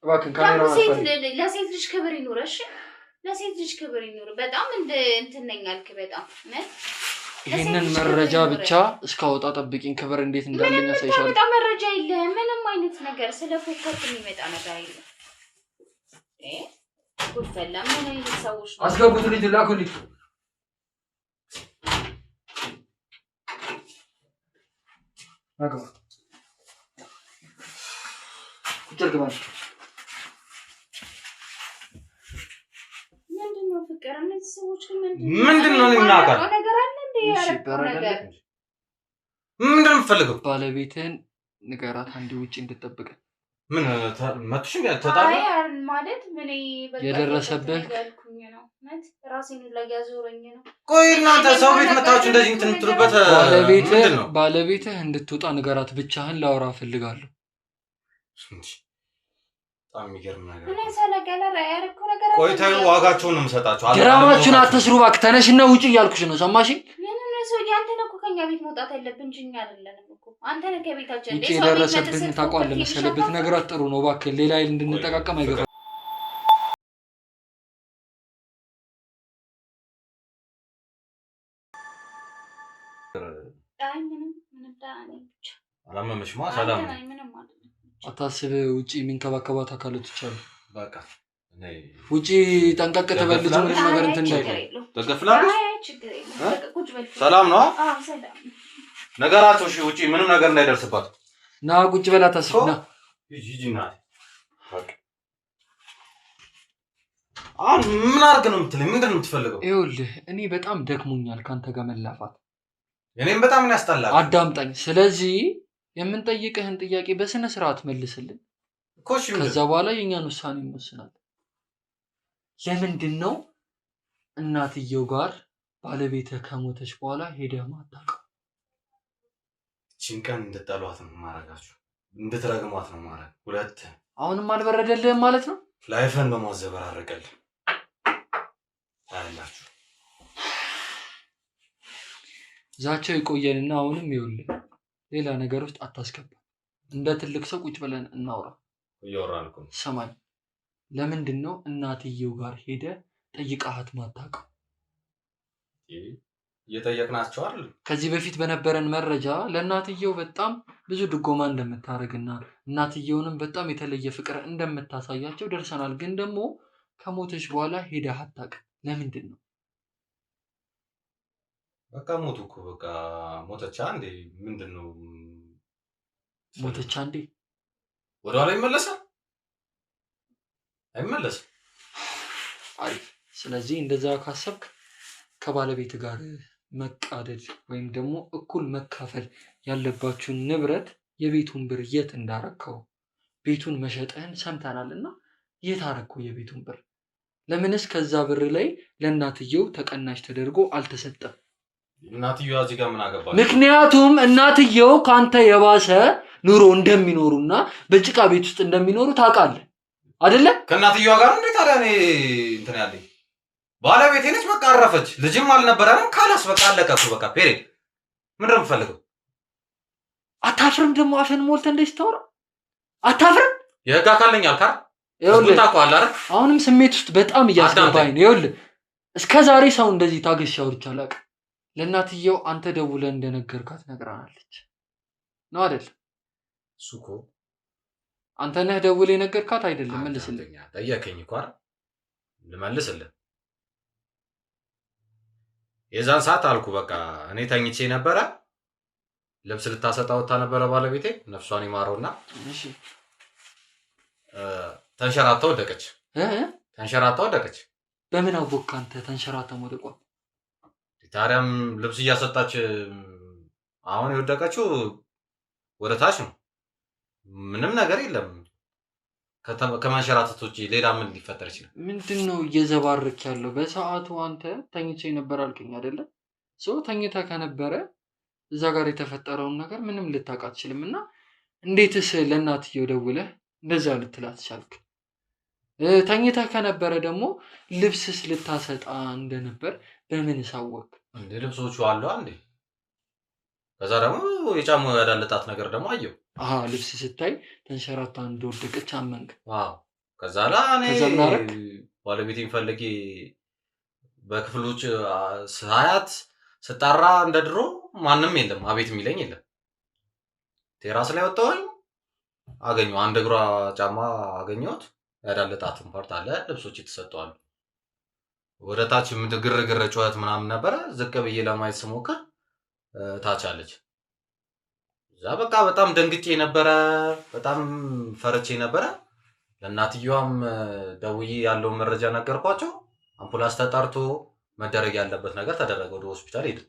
Speaker 1: እባክህ ካሜራውን አጥፋልኝ።
Speaker 3: ለሴት ልጅ ክብር ይኑርሽ፣ ለሴት ልጅ ክብር ይኑር። በጣም እንትን ነኝ አልክ። በጣም
Speaker 1: ይሄንን መረጃ ብቻ እስካወጣ ጠብቂኝ። ክብር እንዴት እንዳለኝ አሳይሻለሁ።
Speaker 3: በጣም መረጃ የለህም ምንም አይነት ነገር። ስለ ፎከርክ የሚመጣ ነገር የለም። ጉድ ፈላ። ምን አይነት ሰዎች ነው?
Speaker 1: አስገቡት፣ ልጅ ላኩልኝ። አገባ ቁጭር ግባ።
Speaker 3: ምንድነው ፍቅር? እነዚህ ሰዎች
Speaker 2: ምንድነው የሚናገር
Speaker 3: ነገር አለ እንዴ? ያረቀው ነገር
Speaker 2: ምንድነው የምትፈልገው?
Speaker 1: ባለቤትህን ንገራት አንዴ ውጪ እንድትጠብቅ።
Speaker 2: ምን መጥሽ ተጣጣ
Speaker 3: ማለት ምን
Speaker 1: የደረሰብህ
Speaker 3: ያልኩኝ ነው ማለት ራሴን ላይ ያዞረኝ ነው።
Speaker 2: ቆይ እናንተ ሰው ቤት መጣችሁ እንደዚህ እንትን የምትሉበት
Speaker 1: ባለቤትህ እንድትወጣ ንገራት። ብቻህን ላወራ እፈልጋለሁ።
Speaker 2: በጣም የሚገርም ነገር
Speaker 3: እኔ ሰለቀለራ ያረከው ነገር
Speaker 2: ቆይ ተይው፣ ዋጋቸውን ነው የምሰጣችሁ።
Speaker 1: ድራማችሁን አትስሩ እባክህ። ተነሽና ውጪ እያልኩሽ ነው። ሰማሽኝ?
Speaker 3: ሰው ያንተ ነው እኮ ከኛ ቤት መውጣት ያለብን እንጂ እኛ አይደለንም እኮ። አንተ ነህ ከቤታችን
Speaker 1: እንዴ? ሰው የደረሰብህን ታውቃለህ መሰለህ። ብትነግራት ጥሩ ነው እባክህ። ሌላ ኃይል እንድንጠቃቀም አይገባም።
Speaker 3: አይ ምንም ዳኒ ብቻ
Speaker 2: አላመመሽማ? ሰላም
Speaker 1: አታስብ። ውጪ የሚንከባከባት አካላቶች አሉ።
Speaker 2: በቃ
Speaker 1: ውጪ ጠንቀቅ ተበልጅ። ምንም ነገር እንትን እንዳይል
Speaker 2: ተገፍላለች። ሰላም ነው?
Speaker 3: አዎ ሰላም።
Speaker 2: ነገራቶሽ ውጪ ምንም ነገር እንዳይደርስባት
Speaker 1: ና ቁጭ በላ። ታስብ ና
Speaker 2: ሂጂና በቃ አሁን ምን አድርግ ነው የምትለኝ? ምንድን ነው የምትፈልገው?
Speaker 1: ይኸውልህ እኔ በጣም ደክሞኛል ካንተ ጋር መላፋት።
Speaker 2: እኔም በጣም ያስጠላል።
Speaker 1: አዳምጣኝ። ስለዚህ የምንጠይቅህን ጥያቄ በስነ ስርዓት መልስልን። ከዛ በኋላ የኛን ውሳኔ እንወስናለን። ለምንድን ነው እናትየው ጋር ባለቤትህ ከሞተች በኋላ ሄደህ ማታውቀው?
Speaker 2: እቺን ቀን እንድጠሏት ነው ማረጋችሁ፣ እንድትረግሟት ነው ማረግ። ሁለት
Speaker 1: አሁንም አልበረደልህም ማለት ነው?
Speaker 2: ላይፈን ነው ማዘበራረቀልህ። ታያላችሁ።
Speaker 1: ዛቸው ይቆየንና አሁንም ይኸውልህ ሌላ ነገር ውስጥ አታስገባ። እንደ ትልቅ ሰው ቁጭ ብለን እናውራ።
Speaker 2: እያወራን እኮ
Speaker 1: ሰማኝ። ለምንድን ነው እናትየው ጋር ሄደህ ጠይቃሃት ማታውቀው?
Speaker 2: እየጠየቅናቸው አይደል?
Speaker 1: ከዚህ በፊት በነበረን መረጃ ለእናትየው በጣም ብዙ ድጎማ እንደምታደርግና እናትየውንም በጣም የተለየ ፍቅር እንደምታሳያቸው ደርሰናል። ግን ደግሞ ከሞተች በኋላ ሄደህ አታውቅም። ለምንድን ነው?
Speaker 2: በቃ ሞቱ እኮ በቃ ሞተቻ እንዴ? ምንድን ነው
Speaker 1: ሞተቻ እንዴ?
Speaker 2: ወደኋላ ይመለሳል? አይመለስም።
Speaker 1: አሪፍ። ስለዚህ እንደዛ ካሰብክ ከባለቤት ጋር መቃደድ ወይም ደግሞ እኩል መካፈል ያለባችሁን ንብረት የቤቱን ብር የት እንዳረከው ቤቱን መሸጥህን ሰምተናል እና የት አረከው የቤቱን ብር? ለምንስ ከዛ ብር ላይ ለእናትየው ተቀናሽ ተደርጎ አልተሰጠም?
Speaker 2: እናትየዋ እዚህ ጋር ምን አገባች?
Speaker 1: ምክንያቱም እናትየው ካንተ የባሰ ኑሮ እንደሚኖሩና በጭቃ ቤት ውስጥ እንደሚኖሩ ታውቃለህ አይደለ?
Speaker 2: ከእናትየዋ ጋር እንዴ ታዲያ እኔ እንትን ያለኝ ባለቤቴ ነች። በቃ አረፈች። ልጅም አልነበረንም። ካላስ በቃ አለቀ እኮ በቃ ፔሬድ። ምንድን ነው የምፈልገው?
Speaker 1: አታፍርም? ደግሞ አፈን ሞልተህ እንደዚህ ታወራ አታፍርም?
Speaker 2: የህግ አካል ነኝ አልካ?
Speaker 1: ይኸውልህ
Speaker 2: ታውቀዋለህ አይደል?
Speaker 1: አሁንም ስሜት ውስጥ በጣም እያስገባኝ ነው። ይኸውልህ እስከ ዛሬ ሰው እንደዚህ ታግሼ አውርቼ አላውቅም። ለእናትየው አንተ ደውለህ እንደነገርካት ነግራናለች ነው አይደል?
Speaker 2: እሱ እኮ
Speaker 1: አንተ ነህ ደውለህ የነገርካት አይደለም? መልስልኝ።
Speaker 2: ጠየቀኝ እኮ አይደል? ልመልስልህ። የዛን ሰዓት አልኩ በቃ እኔ ተኝቼ ነበረ። ልብስ ልታሰጣ ወጣ ነበረ ባለቤቴ ነፍሷን ይማረውና
Speaker 1: እሺ
Speaker 2: ተንሸራታ ወደቀች። ተንሸራታ ወደቀች።
Speaker 1: በምን አወቅህ አንተ ተንሸራታ ወደቋ?
Speaker 2: ታዲያም ልብስ እያሰጣች አሁን የወደቀችው ወደ ታች ነው። ምንም ነገር የለም ከመንሸራተት ውጪ ሌላ ምን ሊፈጠር ይችላል?
Speaker 1: ምንድን ነው እየዘባረክ ያለው? በሰዓቱ አንተ ተኝቼ ነበር አልከኝ አይደለ? ሰው ተኝታ ከነበረ እዛ ጋር የተፈጠረውን ነገር ምንም ልታውቅ አትችልም። እና እንዴትስ ለእናትየው ደውለህ እንደዛ ልትላት ቻልክ? ተኝታ ከነበረ ደግሞ ልብስስ ልታሰጣ እንደነበር በምን ሳወቅ?
Speaker 2: እንዴ ልብሶቹ አሉ አንዴ። ከዛ ደግሞ የጫማው ያዳለጣት ነገር ደግሞ አየው።
Speaker 1: ልብስ ስታይ ተንሸራታ እንደወደቀች አመንክ?
Speaker 2: አዎ። ከዛ እኔ ባለቤቴን ፈልጌ በክፍሎች ሳያት ስጣራ እንደ ድሮ ማንም የለም፣ አቤት የሚለኝ የለም። ቴራስ ላይ ወጣሁኝ አገኘሁ። አንድ እግሯ ጫማ አገኘሁት። ያዳለጣትን ፓርት አለ። ልብሶች የተሰጠዋሉ። ወደ ታች ግርግር ጩኸት ምናምን ነበረ። ዝቅ ብዬ ለማየት ስሞክር ታች አለች። እዛ በቃ በጣም ደንግጬ ነበረ። በጣም ፈርቼ ነበረ። ለእናትየዋም ደውዬ ያለውን መረጃ ነገርኳቸው። አምቡላንስ ተጠርቶ መደረግ ያለበት ነገር ተደረገ። ወደ ሆስፒታል ሄድን።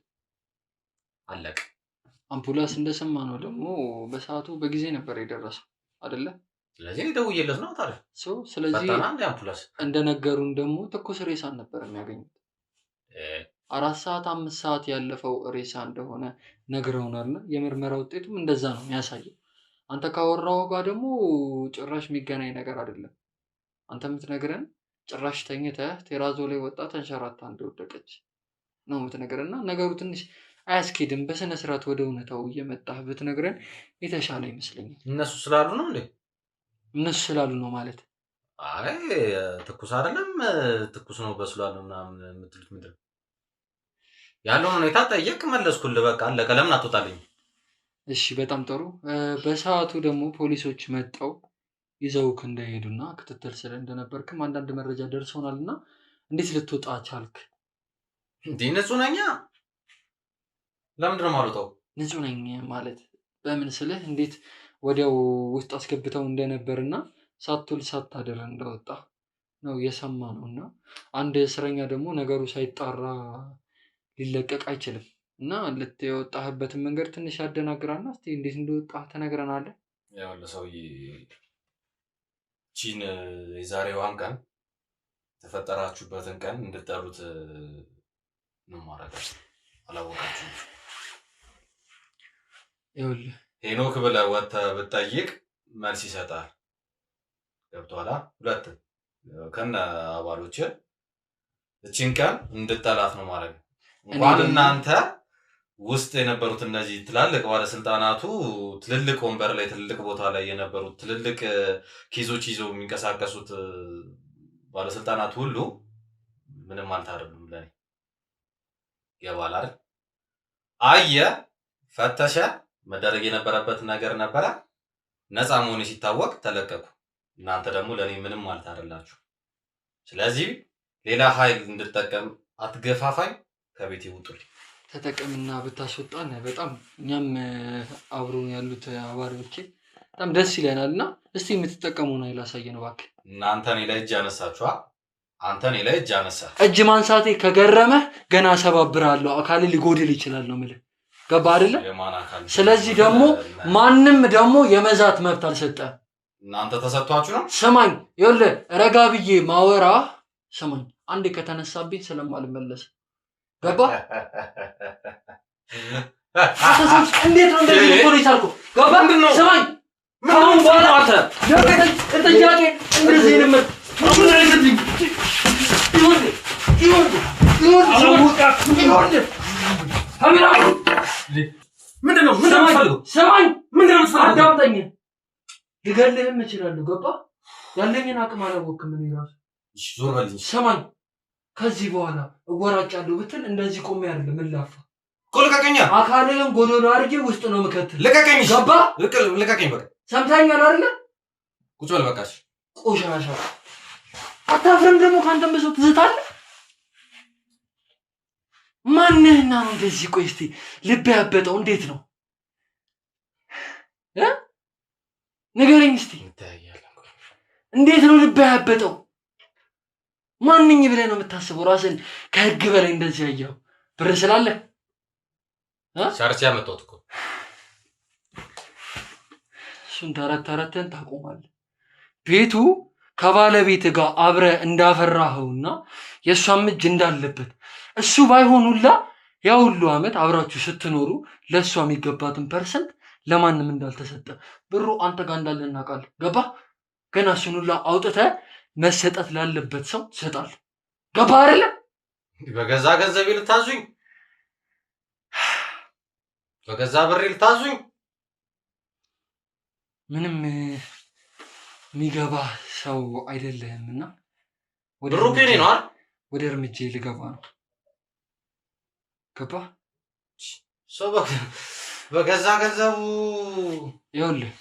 Speaker 2: አለቀ።
Speaker 1: አምቡላንስ እንደሰማ ነው ደግሞ በሰዓቱ በጊዜ ነበር የደረሰው አይደለ?
Speaker 2: ስለዚህ ደውዬለት ነው ታዲያ።
Speaker 1: ስለዚህ
Speaker 2: አምቡላንስ
Speaker 1: እንደነገሩን ደግሞ ትኩስ ሬሳን ነበር የሚያገኙት። 4 ሰዓት 5 ሰዓት ያለፈው ሬሳ እንደሆነ ነግረውናል። የምርመራ ውጤቱም እንደዛ ነው የሚያሳየው። አንተ ካወራው ጋር ደግሞ ጭራሽ የሚገናኝ ነገር አይደለም። አንተ የምትነግረን ጭራሽ ተኝተህ ቴራዞ ላይ ወጣ ተንሸራታ እንደወደቀች ነው የምትነግረን። እና ነገሩ ትንሽ አያስኬድም። በስነ ስርዓት ወደ እውነታው እየመጣህ ብትነግረን የተሻለ ይመስለኛል።
Speaker 2: እነሱ ስላሉ ነው እንዴ?
Speaker 1: እነሱ ስላሉ ነው ማለት?
Speaker 2: አይ ትኩስ አይደለም፣ ትኩስ ነው በስሏል ምናምን የምትሉት ምንድን ነው? ያለውን ሁኔታ ጠየቅ፣ መለስኩልህ። በቃ አለቀ። ለምን አትወጣልኝ?
Speaker 1: እሺ በጣም ጥሩ። በሰዓቱ ደግሞ ፖሊሶች መጣው ይዘውክ እንደሄዱና ክትትል ስለ እንደነበርክም አንዳንድ መረጃ ደርሶናል። እና እንዴት ልትወጣ ቻልክ?
Speaker 2: እንዲህ ንጹህ ነኝ። ለምንድን ነው የማልወጣው?
Speaker 1: ንጹህ ነኝ ማለት በምን ስልህ እንዴት ወዲያው ውስጥ አስገብተው እንደነበርና ሳትውል ሳታድር እንደወጣ ነው የሰማ ነው። እና አንድ እስረኛ ደግሞ ነገሩ ሳይጣራ ሊለቀቅ አይችልም። እና የወጣህበትን መንገድ ትንሽ ያደናግራልና እስቲ እንዴት እንደወጣህ ተነግረናለህ?
Speaker 2: ያው ለሰውዬ ቺን የዛሬዋን ቀን ተፈጠራችሁበትን ቀን እንድጠሩት ነው ማረጋት። አላወቃችሁም?
Speaker 1: ይኸውልህ
Speaker 2: ሄኖክ ብለህ ወጥተህ ብትጠይቅ መልስ ይሰጣል። ገብቶሃል? ሁለት ከነ አባሎች እቺን ቀን እንድጠላት ነው ማለት ነው። እንኳን እናንተ ውስጥ የነበሩት እነዚህ ትላልቅ ባለስልጣናቱ ትልልቅ ወንበር ላይ ትልልቅ ቦታ ላይ የነበሩት ትልልቅ ኬዞች ይዘው የሚንቀሳቀሱት ባለስልጣናት ሁሉ ምንም አልታረዱም። ለኔ ገባል አይደል? አየህ፣ ፈተሸ፣ መደረግ የነበረበት ነገር ነበረ። ነፃ መሆኔ ሲታወቅ ተለቀቁ። እናንተ ደግሞ ለኔ ምንም አልታረላችሁ። ስለዚህ ሌላ ኃይል እንድጠቀም አትገፋፋኝ። ከቤት ይውጡልኝ።
Speaker 1: ተጠቀምና ብታስወጣን በጣም እኛም አብሮን ያሉት አባሪዎቼ በጣም ደስ ይለናል። እና እስቲ የምትጠቀሙን ኃይል አሳየን እባክህ።
Speaker 2: እናንተ እኔ ላይ እጅ አነሳችኋ። አንተ እኔ ላይ እጅ አነሳ።
Speaker 1: እጅ ማንሳቴ ከገረመህ ገና ሰባብራለሁ፣ አካል ሊጎድል ይችላል ነው የምልህ። ገባህ አይደለ? ስለዚህ ደግሞ ማንም ደግሞ የመዛት መብት አልሰጠህም።
Speaker 2: እናንተ ተሰጥቷችሁ ነው።
Speaker 1: ስማኝ፣ ይኸውልህ ረጋ ብዬ ማወራ ስማኝ። አንዴ ከተነሳብኝ ስለማልመለስ ገባህ? እንዴት ነው እንደዚህ ፖሊስ አልኩህ? ገባህ? ስማኝ ካሁን በኋላ አንተ ጥያቄ እንደዚህ ነው አዳምጠኝ። ልገልህም እችላለሁ። ገባህ? ያለኝን አቅም አላወቅም እኔ እራሱ።
Speaker 2: ዞር በልኝ።
Speaker 1: ስማኝ፣ ከዚህ በኋላ እወራጫለሁ ብትል እንደዚህ ቆሜ አይደለም እላፋ።
Speaker 2: ልቀቀኝ።
Speaker 1: አካልህን ጎዶሎ አድርጌ ውስጥ ነው የምከትል።
Speaker 2: ልቀቀኝ።
Speaker 1: ገባህ?
Speaker 2: ልቀቀኝ። በቃ
Speaker 1: ሰምተኸኛል አይደለ?
Speaker 2: ቁጭ በል በቃ።
Speaker 1: ቆሻሻ አታፍርም? ደግሞ ከአንተም በሰው ትዝታለህ። ማንህና ነው እንደዚህ? ቆይ እስኪ ልብ ያበጠው እንዴት ነው ንገረኝ እስኪ። እንዴት ነው ልብ ያበጠው? ማንኝ ብለህ ነው የምታስበው? ራስን ከህግ በላይ እንደዚህ ያየው ብር ስላለ
Speaker 2: ሻርቻ ያመጣሁት እኮ።
Speaker 1: እሱን ተረተን ታቆማለህ። ቤቱ ከባለቤት ጋር አብረህ እንዳፈራኸውና የእሷም እጅ እንዳለበት እሱ ባይሆን ሁላ ያ ሁሉ ዓመት አብራችሁ ስትኖሩ ለእሷ የሚገባትን ፐርሰንት ለማንም እንዳልተሰጠ ብሩ አንተ ጋር እንዳለ እናውቃለን። ገባህ? ገና እሱን ሁላ አውጥተህ መሰጠት ላለበት ሰው ትሰጣለህ። ገባህ አይደለ?
Speaker 2: በገዛ ገንዘቤ ልታዙኝ፣ በገዛ ብሬ ልታዙኝ።
Speaker 1: ምንም የሚገባ ሰው አይደለህምና
Speaker 2: ብሩ ከኔ ነው አይደል?
Speaker 1: ወደ እርምጃ ልገባ ነው። ገባህ?
Speaker 2: ሰው በገዛ ገንዘቡ
Speaker 1: ይኸውልህ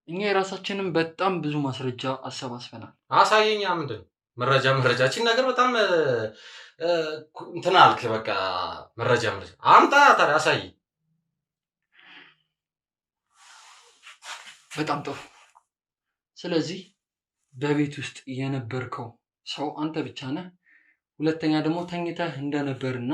Speaker 1: እኛ የራሳችንን በጣም ብዙ ማስረጃ አሰባስበናል።
Speaker 2: አሳየኛ። ምንድን መረጃችን ነገር በጣም እንትን አልክ። በቃ መረጃ አምጣ ታዲያ አሳይ።
Speaker 1: በጣም ጥሩ። ስለዚህ በቤት ውስጥ የነበርከው ሰው አንተ ብቻ ነህ። ሁለተኛ ደግሞ ተኝተህ እንደነበርና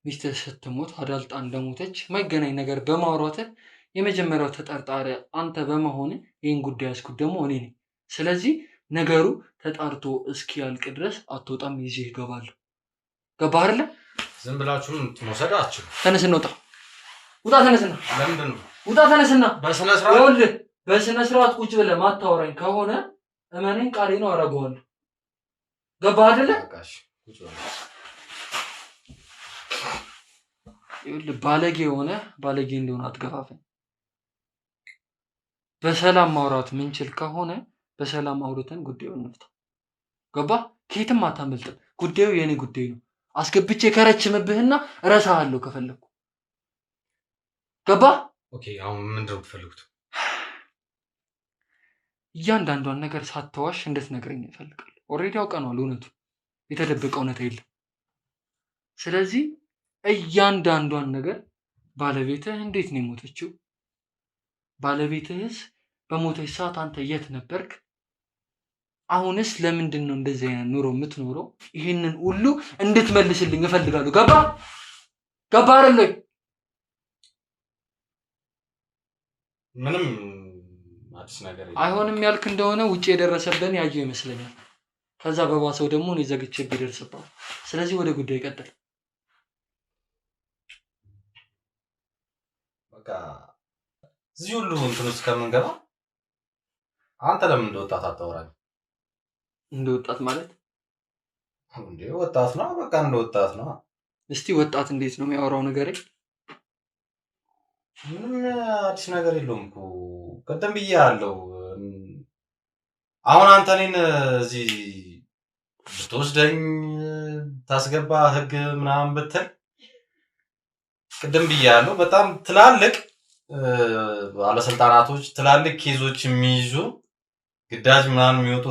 Speaker 1: ሚስትህ ስትሞት አዳልጣ እንደሞተች ማይገናኝ ነገር በማውራትህ የመጀመሪያው ተጠርጣሪ አንተ በመሆን ይህን ጉዳይ ያዝኩት ደግሞ እኔ ነኝ። ስለዚህ ነገሩ ተጣርቶ እስኪያልቅ ድረስ አትወጣም፣ ይዤ እገባለሁ። ገባህ አይደለ?
Speaker 2: ዝም ብላችሁም መውሰዳችሁ።
Speaker 1: ተነስ እንውጣ። ውጣ፣ ተነስና።
Speaker 2: ለምንድን ነው?
Speaker 1: ውጣ፣ ተነስና።
Speaker 2: በስነ ስርዓት
Speaker 1: ይኸውልህ፣ በስነ ስርዓት ቁጭ ብለህ ማታወራኝ ከሆነ እመነኝ ቃሌ ነው አደርገዋለሁ። ገባህ አይደለ? ይኸውልህ ባለጌ ሆነ ባለጌ እንደሆነ አትገፋፈኝ። በሰላም ማውራት ምንችል ከሆነ በሰላም አውርተን ጉዳዩን እንፍታ። ገባህ? ከየትም አታመልጥም። ጉዳዩ የኔ ጉዳይ ነው። አስገብቼ ከረችምብህና እረሳሃለሁ ከፈለኩ። ገባህ?
Speaker 2: ኦኬ። አሁን ምንድን ነው የምትፈልጉት?
Speaker 1: እያንዳንዷን ነገር ሳትዋሽ እንድትነግረኝ እፈልጋለሁ። ኦልሬዲ አውቀነዋል እውነቱን። የተደበቀ እውነት የለም። ስለዚህ እያንዳንዷን ነገር ባለቤትህ እንዴት ነው የሞተችው? ባለቤትህስ በሞተች ሰዓት አንተ የት ነበርክ? አሁንስ ለምንድን ነው እንደዚህ አይነት ኑሮ የምትኖረው? ይህንን ሁሉ እንድትመልስልኝ እፈልጋለሁ። ገባ አይደል?
Speaker 2: ምንም አዲስ ነገር
Speaker 1: አይሆንም ያልክ እንደሆነ ውጭ የደረሰብን ያየው ይመስለኛል። ከዛ በባሰው ደግሞ እኔ ዘግቼ ቢደርስባት። ስለዚህ ወደ ጉዳይ ቀጥል።
Speaker 2: በቃ እዚህ ሁሉ እንትን ውስጥ ከምንገባ አንተ ለምን እንደወጣት አታወራኝ?
Speaker 1: እንደወጣት ማለት
Speaker 2: እንዴ? ወጣት ነው በቃ እንደወጣት ነው።
Speaker 1: እስቲ ወጣት እንዴት ነው የሚያወራው ንገረኝ።
Speaker 2: ምንም አዲስ ነገር የለውም እኮ ቀደም ብዬሃለሁ። አሁን አንተ እኔን እዚህ ብትወስደኝ ታስገባ ህግ ምናምን ብትል ቀደም ብዬሃለሁ። በጣም ትላልቅ ባለስልጣናቶች ትላልቅ ኬዞች የሚይዙ ግዳጅ ምናምን የሚወጡ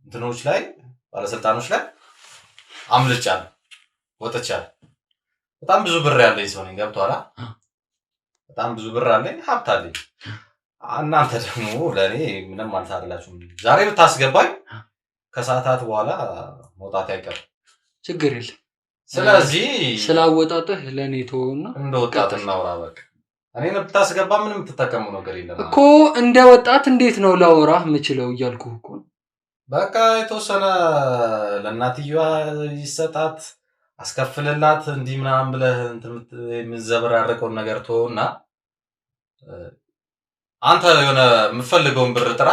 Speaker 2: እንትኖች ላይ ባለስልጣኖች ላይ አምልጫለሁ፣ ወጥቻለሁ። በጣም ብዙ ብር ያለኝ ሰው ነኝ። ገብቶሃል? በጣም ብዙ ብር አለኝ፣ ሀብት አለኝ። እናንተ ደግሞ ለእኔ ምንም አልታደላችሁም። ዛሬ ብታስገባኝ ከሰዓታት በኋላ መውጣት አይቀርም።
Speaker 1: ችግር የለም።
Speaker 2: ስለዚህ
Speaker 1: ስላወጣጥህ ለእኔ ተወውና
Speaker 2: እንደ ወጣት እናውራ። በቃ እኔን ብታስገባ ምንም የምትጠቀመው ነገር የለም
Speaker 1: እኮ። እንደ ወጣት እንዴት ነው ላወራህ የምችለው እያልኩህ እኮ።
Speaker 2: በቃ የተወሰነ ለእናትየዋ ይሰጣት፣ አስከፍልላት፣ እንዲህ ምናምን ብለህ የምንዘበራረቀውን ነገር ተወውና አንተ የሆነ የምፈልገውን ብር ጥራ።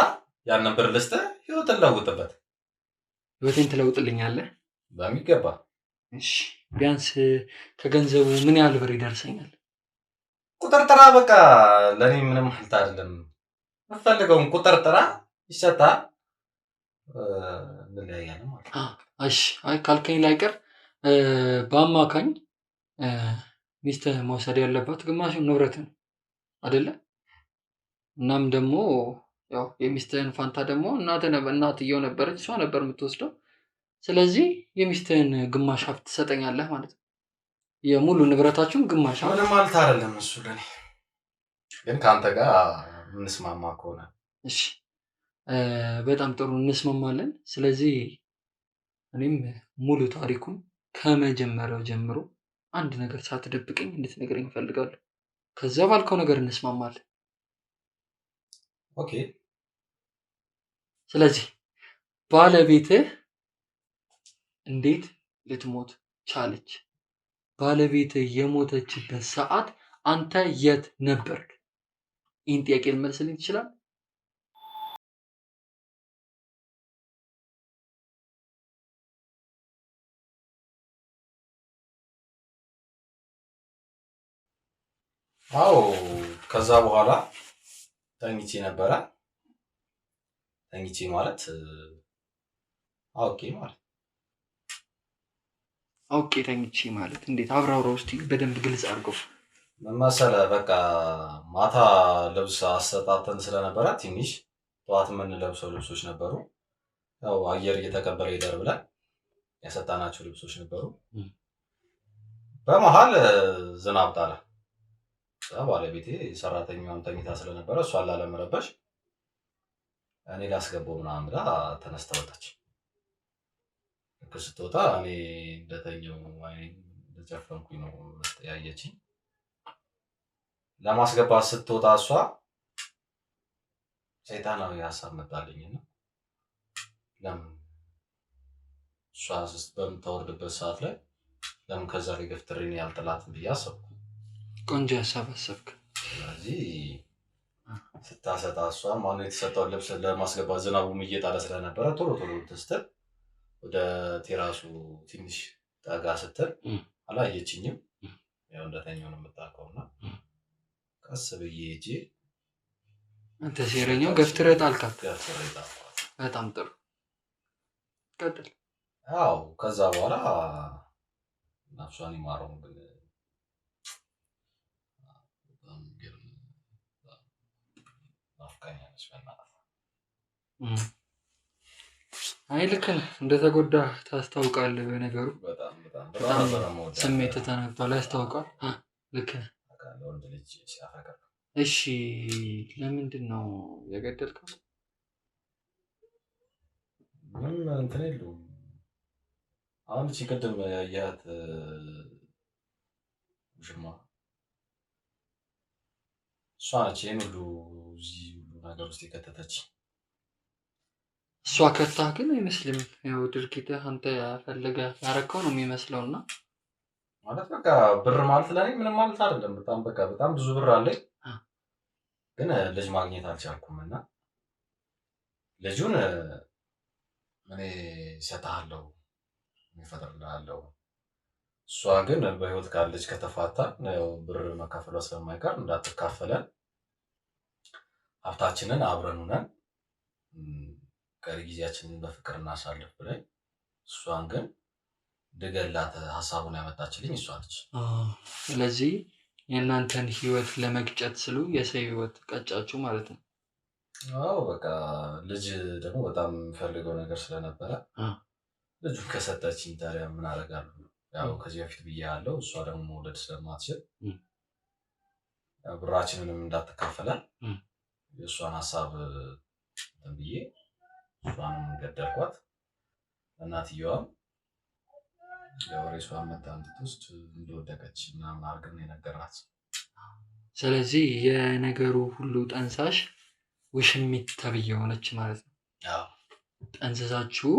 Speaker 2: ያንን ብር ልስጥህ፣ ህይወትን ለውጥበት።
Speaker 1: ህይወቴን ትለውጥልኛለህ?
Speaker 2: በሚገባ።
Speaker 1: እሺ፣ ቢያንስ ከገንዘቡ ምን ያህል ብር ይደርሰኛል?
Speaker 2: ቁጥር ጥራ። በቃ ለእኔ ምንም ማለት አይደለም። የምፈልገውን ቁጥር ጥራ፣ ይሰጣል። እንለያያለን ማለት ነው።
Speaker 1: እሺ፣ አይ ካልከኝ ላይቀር በአማካኝ ሚስትህ መውሰድ ያለባት ግማሽ ንብረት ነው አይደለ? እናም ደግሞ ያው የሚስትህን ፋንታ ደግሞ እናትየው ነበረች፣ እሷ ነበር የምትወስደው። ስለዚህ የሚስትህን ግማሽ ሀብት ትሰጠኛለህ ማለት ነው። የሙሉ ንብረታችሁን ግማሽ ሀብት።
Speaker 2: ምንም ማለት አይደለም እሱ ለኔ፣ ግን ከአንተ ጋር እንስማማ ከሆነ
Speaker 1: እሺ፣ በጣም ጥሩ እንስማማለን። ስለዚህ እኔም ሙሉ ታሪኩን ከመጀመሪያው ጀምሮ አንድ ነገር ሳትደብቀኝ እንድትነግረኝ እፈልጋለሁ። ከዛ ባልከው ነገር እንስማማለን።
Speaker 2: ኦኬ።
Speaker 1: ስለዚህ ባለቤትህ እንዴት ልትሞት ቻለች? ባለቤትህ የሞተችበት ሰዓት አንተ የት ነበርክ? ይህን ጥያቄ ልመልስልኝ ትችላለህ?
Speaker 2: አዎ፣ ከዛ በኋላ ተኝቼ ነበረ። ተኝቼ ማለት አውቄ ማለት
Speaker 1: አውቄ ተኝቼ ማለት እንዴት? አብራራ ውስጥ በደንብ ግልጽ አድርገው።
Speaker 2: ምን መሰለህ፣ በቃ ማታ ልብስ አሰጣተን ስለነበረ ትንሽ ጠዋት የምንለብሰው ልብሶች ነበሩ። ያው አየር እየተቀበለ ይደር ብለን ያሰጣናቸው ልብሶች ነበሩ። በመሀል ዝናብ ጣለ። ባለቤቴ ሰራተኛዋን ተኝታ ስለነበረ እሷን ላለመረበሽ እኔ ላስገባው ምናምን ብላ ተነስታ ወጣች። ልክ ስትወጣ እኔ እንደተኛው እንደጨፈንኩኝ ነው ያየችኝ። ለማስገባት ስትወጣ እሷ ሰይጣናዊ ሀሳብ መጣልኝና ለምን እሷ በምታወርድበት ሰዓት ላይ ለምን ከዛ ላይ ገፍትሬን ያልጥላትም ብዬ አሰብኩ።
Speaker 1: ቆንጆ ሀሳብ አሰብክ።
Speaker 2: ስለዚህ ስታሰጣ እሷ ማነው የተሰጠውን ልብስ ለማስገባት ዝናቡም እየጣለ ስለነበረ ቶሎ ስትል ወደ ቴራሱ ትንሽ ጠጋ ስትል አላየችኝም። ያው እንደተኛው ነው የምታውቀውና ቀስ ብዬ ሂጄ
Speaker 1: አንተ ሴረኛው ገፍትረህ ጣልካት። በጣም ጥሩ ቀጥል።
Speaker 2: ያው ከዛ በኋላ ነፍሷን ይማረው ግን
Speaker 1: አይ ልክ ነህ። እንደተጎዳ ታስታውቃለህ። በነገሩ በጣም ስሜት ተነክቷል፣ ያስታውቃል። ልክ ነህ። እሺ ለምንድን ነው የገደልከው?
Speaker 2: ምንም እንትን የለውም። አሁን እቺ ቅድም ያያት ውሽማ እሷ ነች ይሄን ሁሉ እዚህ ሁሉ ነገር ውስጥ የከተተች።
Speaker 1: እሷ ከታህ ግን አይመስልም። ያው ድርጊትህ አንተ ያፈለገህ ያረከው ነው የሚመስለውና
Speaker 2: ማለት በቃ ብር ማለት ለኔ ምንም ማለት አይደለም። በጣም ብዙ ብር አለኝ፣ ግን ልጅ ማግኘት አልቻልኩም እና ልጁን እኔ እሰጥሃለሁ እፈጥርልሃለሁ። እሷ ግን በህይወት ካለች ከተፋታን ያው ብር መካፈሏ ስለማይቀር እንዳትካፈለን ሀብታችንን አብረን ሆነን ቀሪ ጊዜያችንን በፍቅር እናሳልፍ ብለን እሷን ግን ድገላት ሀሳቡን ያመጣችልኝ እሷ ነች።
Speaker 1: ስለዚህ የእናንተን ህይወት ለመግጨት ስሉ የሰው ህይወት ቀጫችሁ ማለት ነው።
Speaker 2: አዎ በቃ ልጅ ደግሞ በጣም የምፈልገው ነገር ስለነበረ ልጁን ከሰጠችኝ ታዲያ ምን አደርጋለሁ? ያው ከዚህ በፊት ብያለሁ፣ እሷ ደግሞ መውለድ ስለማትችል ብራችንንም እንዳትካፈላል የእሷን ሀሳብ ብዬ እሷንም ገደልኳት። እናትየዋም የወሬሷን መታ እንድትወስድ እንደወደቀች ምናምን አድርገን የነገራት።
Speaker 1: ስለዚህ የነገሩ ሁሉ ጠንሳሽ ውሽሚት ተብዬ ሆነች ማለት ነው። ጠንስሳችሁ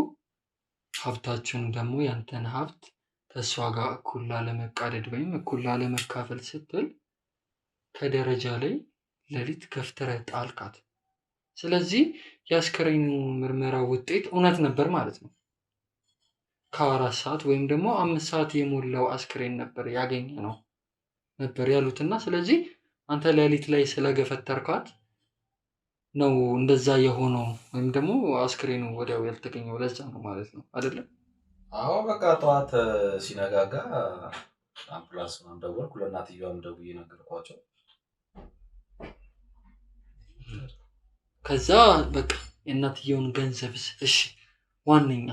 Speaker 1: ሀብታችሁን ደግሞ ያንተን ሀብት ከእሷ ጋር እኩል ላለመቃደድ ወይም እኩል ላለመካፈል ስትል ከደረጃ ላይ ሌሊት ገፍትረህ ጣልካት። ስለዚህ የአስከሬኑ ምርመራ ውጤት እውነት ነበር ማለት ነው። ከ4 ሰዓት ወይም ደግሞ 5 ሰዓት የሞላው አስከሬን ነበር ያገኘ ነው ነበር ያሉትና ስለዚህ አንተ ሌሊት ላይ ስለገፈተርካት ነው እንደዛ የሆነው ወይም ደግሞ አስከሬኑ ወዲያው ያልተገኘው ለዛ ነው ማለት ነው አይደለም?
Speaker 2: አዎ በቃ ጠዋት ሲነጋጋ አምቡላንስ ምናምን ደወልኩ፣ ለእናትየዋም ደውዬ ነገርኳቸው።
Speaker 1: ከዛ በቃ የእናትየውን ገንዘብስ እሺ ዋነኛ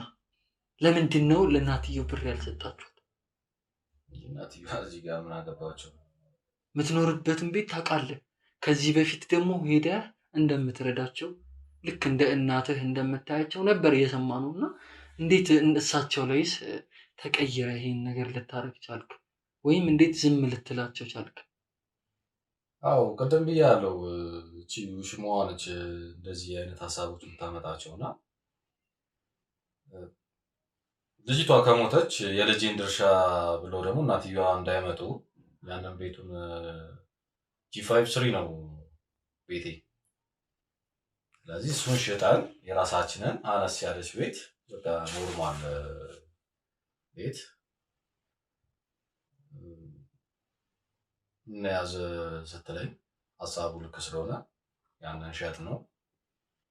Speaker 1: ለምንድን ነው ለእናትየው ብር ያልሰጣችሁት?
Speaker 2: እናትየዋ እዚህ ጋር ምን አገባቸው?
Speaker 1: የምትኖርበትን ቤት ታውቃለህ። ከዚህ በፊት ደግሞ ሄደህ እንደምትረዳቸው ልክ እንደ እናትህ እንደምታያቸው ነበር የሰማነው እና እንዴት እሳቸው ላይስ ተቀይረ ይሄን ነገር ልታረግ ቻልክ? ወይም እንዴት ዝም ልትላቸው ቻልክ?
Speaker 2: አዎ ቅድም ብያለሁ፣ እቺ ውሽማዋ ነች እንደዚህ አይነት ሀሳቦች የምታመጣቸውና ልጅቷ ከሞተች የልጄን ድርሻ ብሎ ደግሞ እናትየዋ እንዳይመጡ ያንን ቤቱን G53 ነው ቤቴ። ስለዚህ እሱን ሽጠን የራሳችንን አነስ ያለች ቤት በቃ ኖርማል ቤት እንያዝ ስትለኝ ሀሳቡ ልክ ስለሆነ ያንን ሸጥ ነው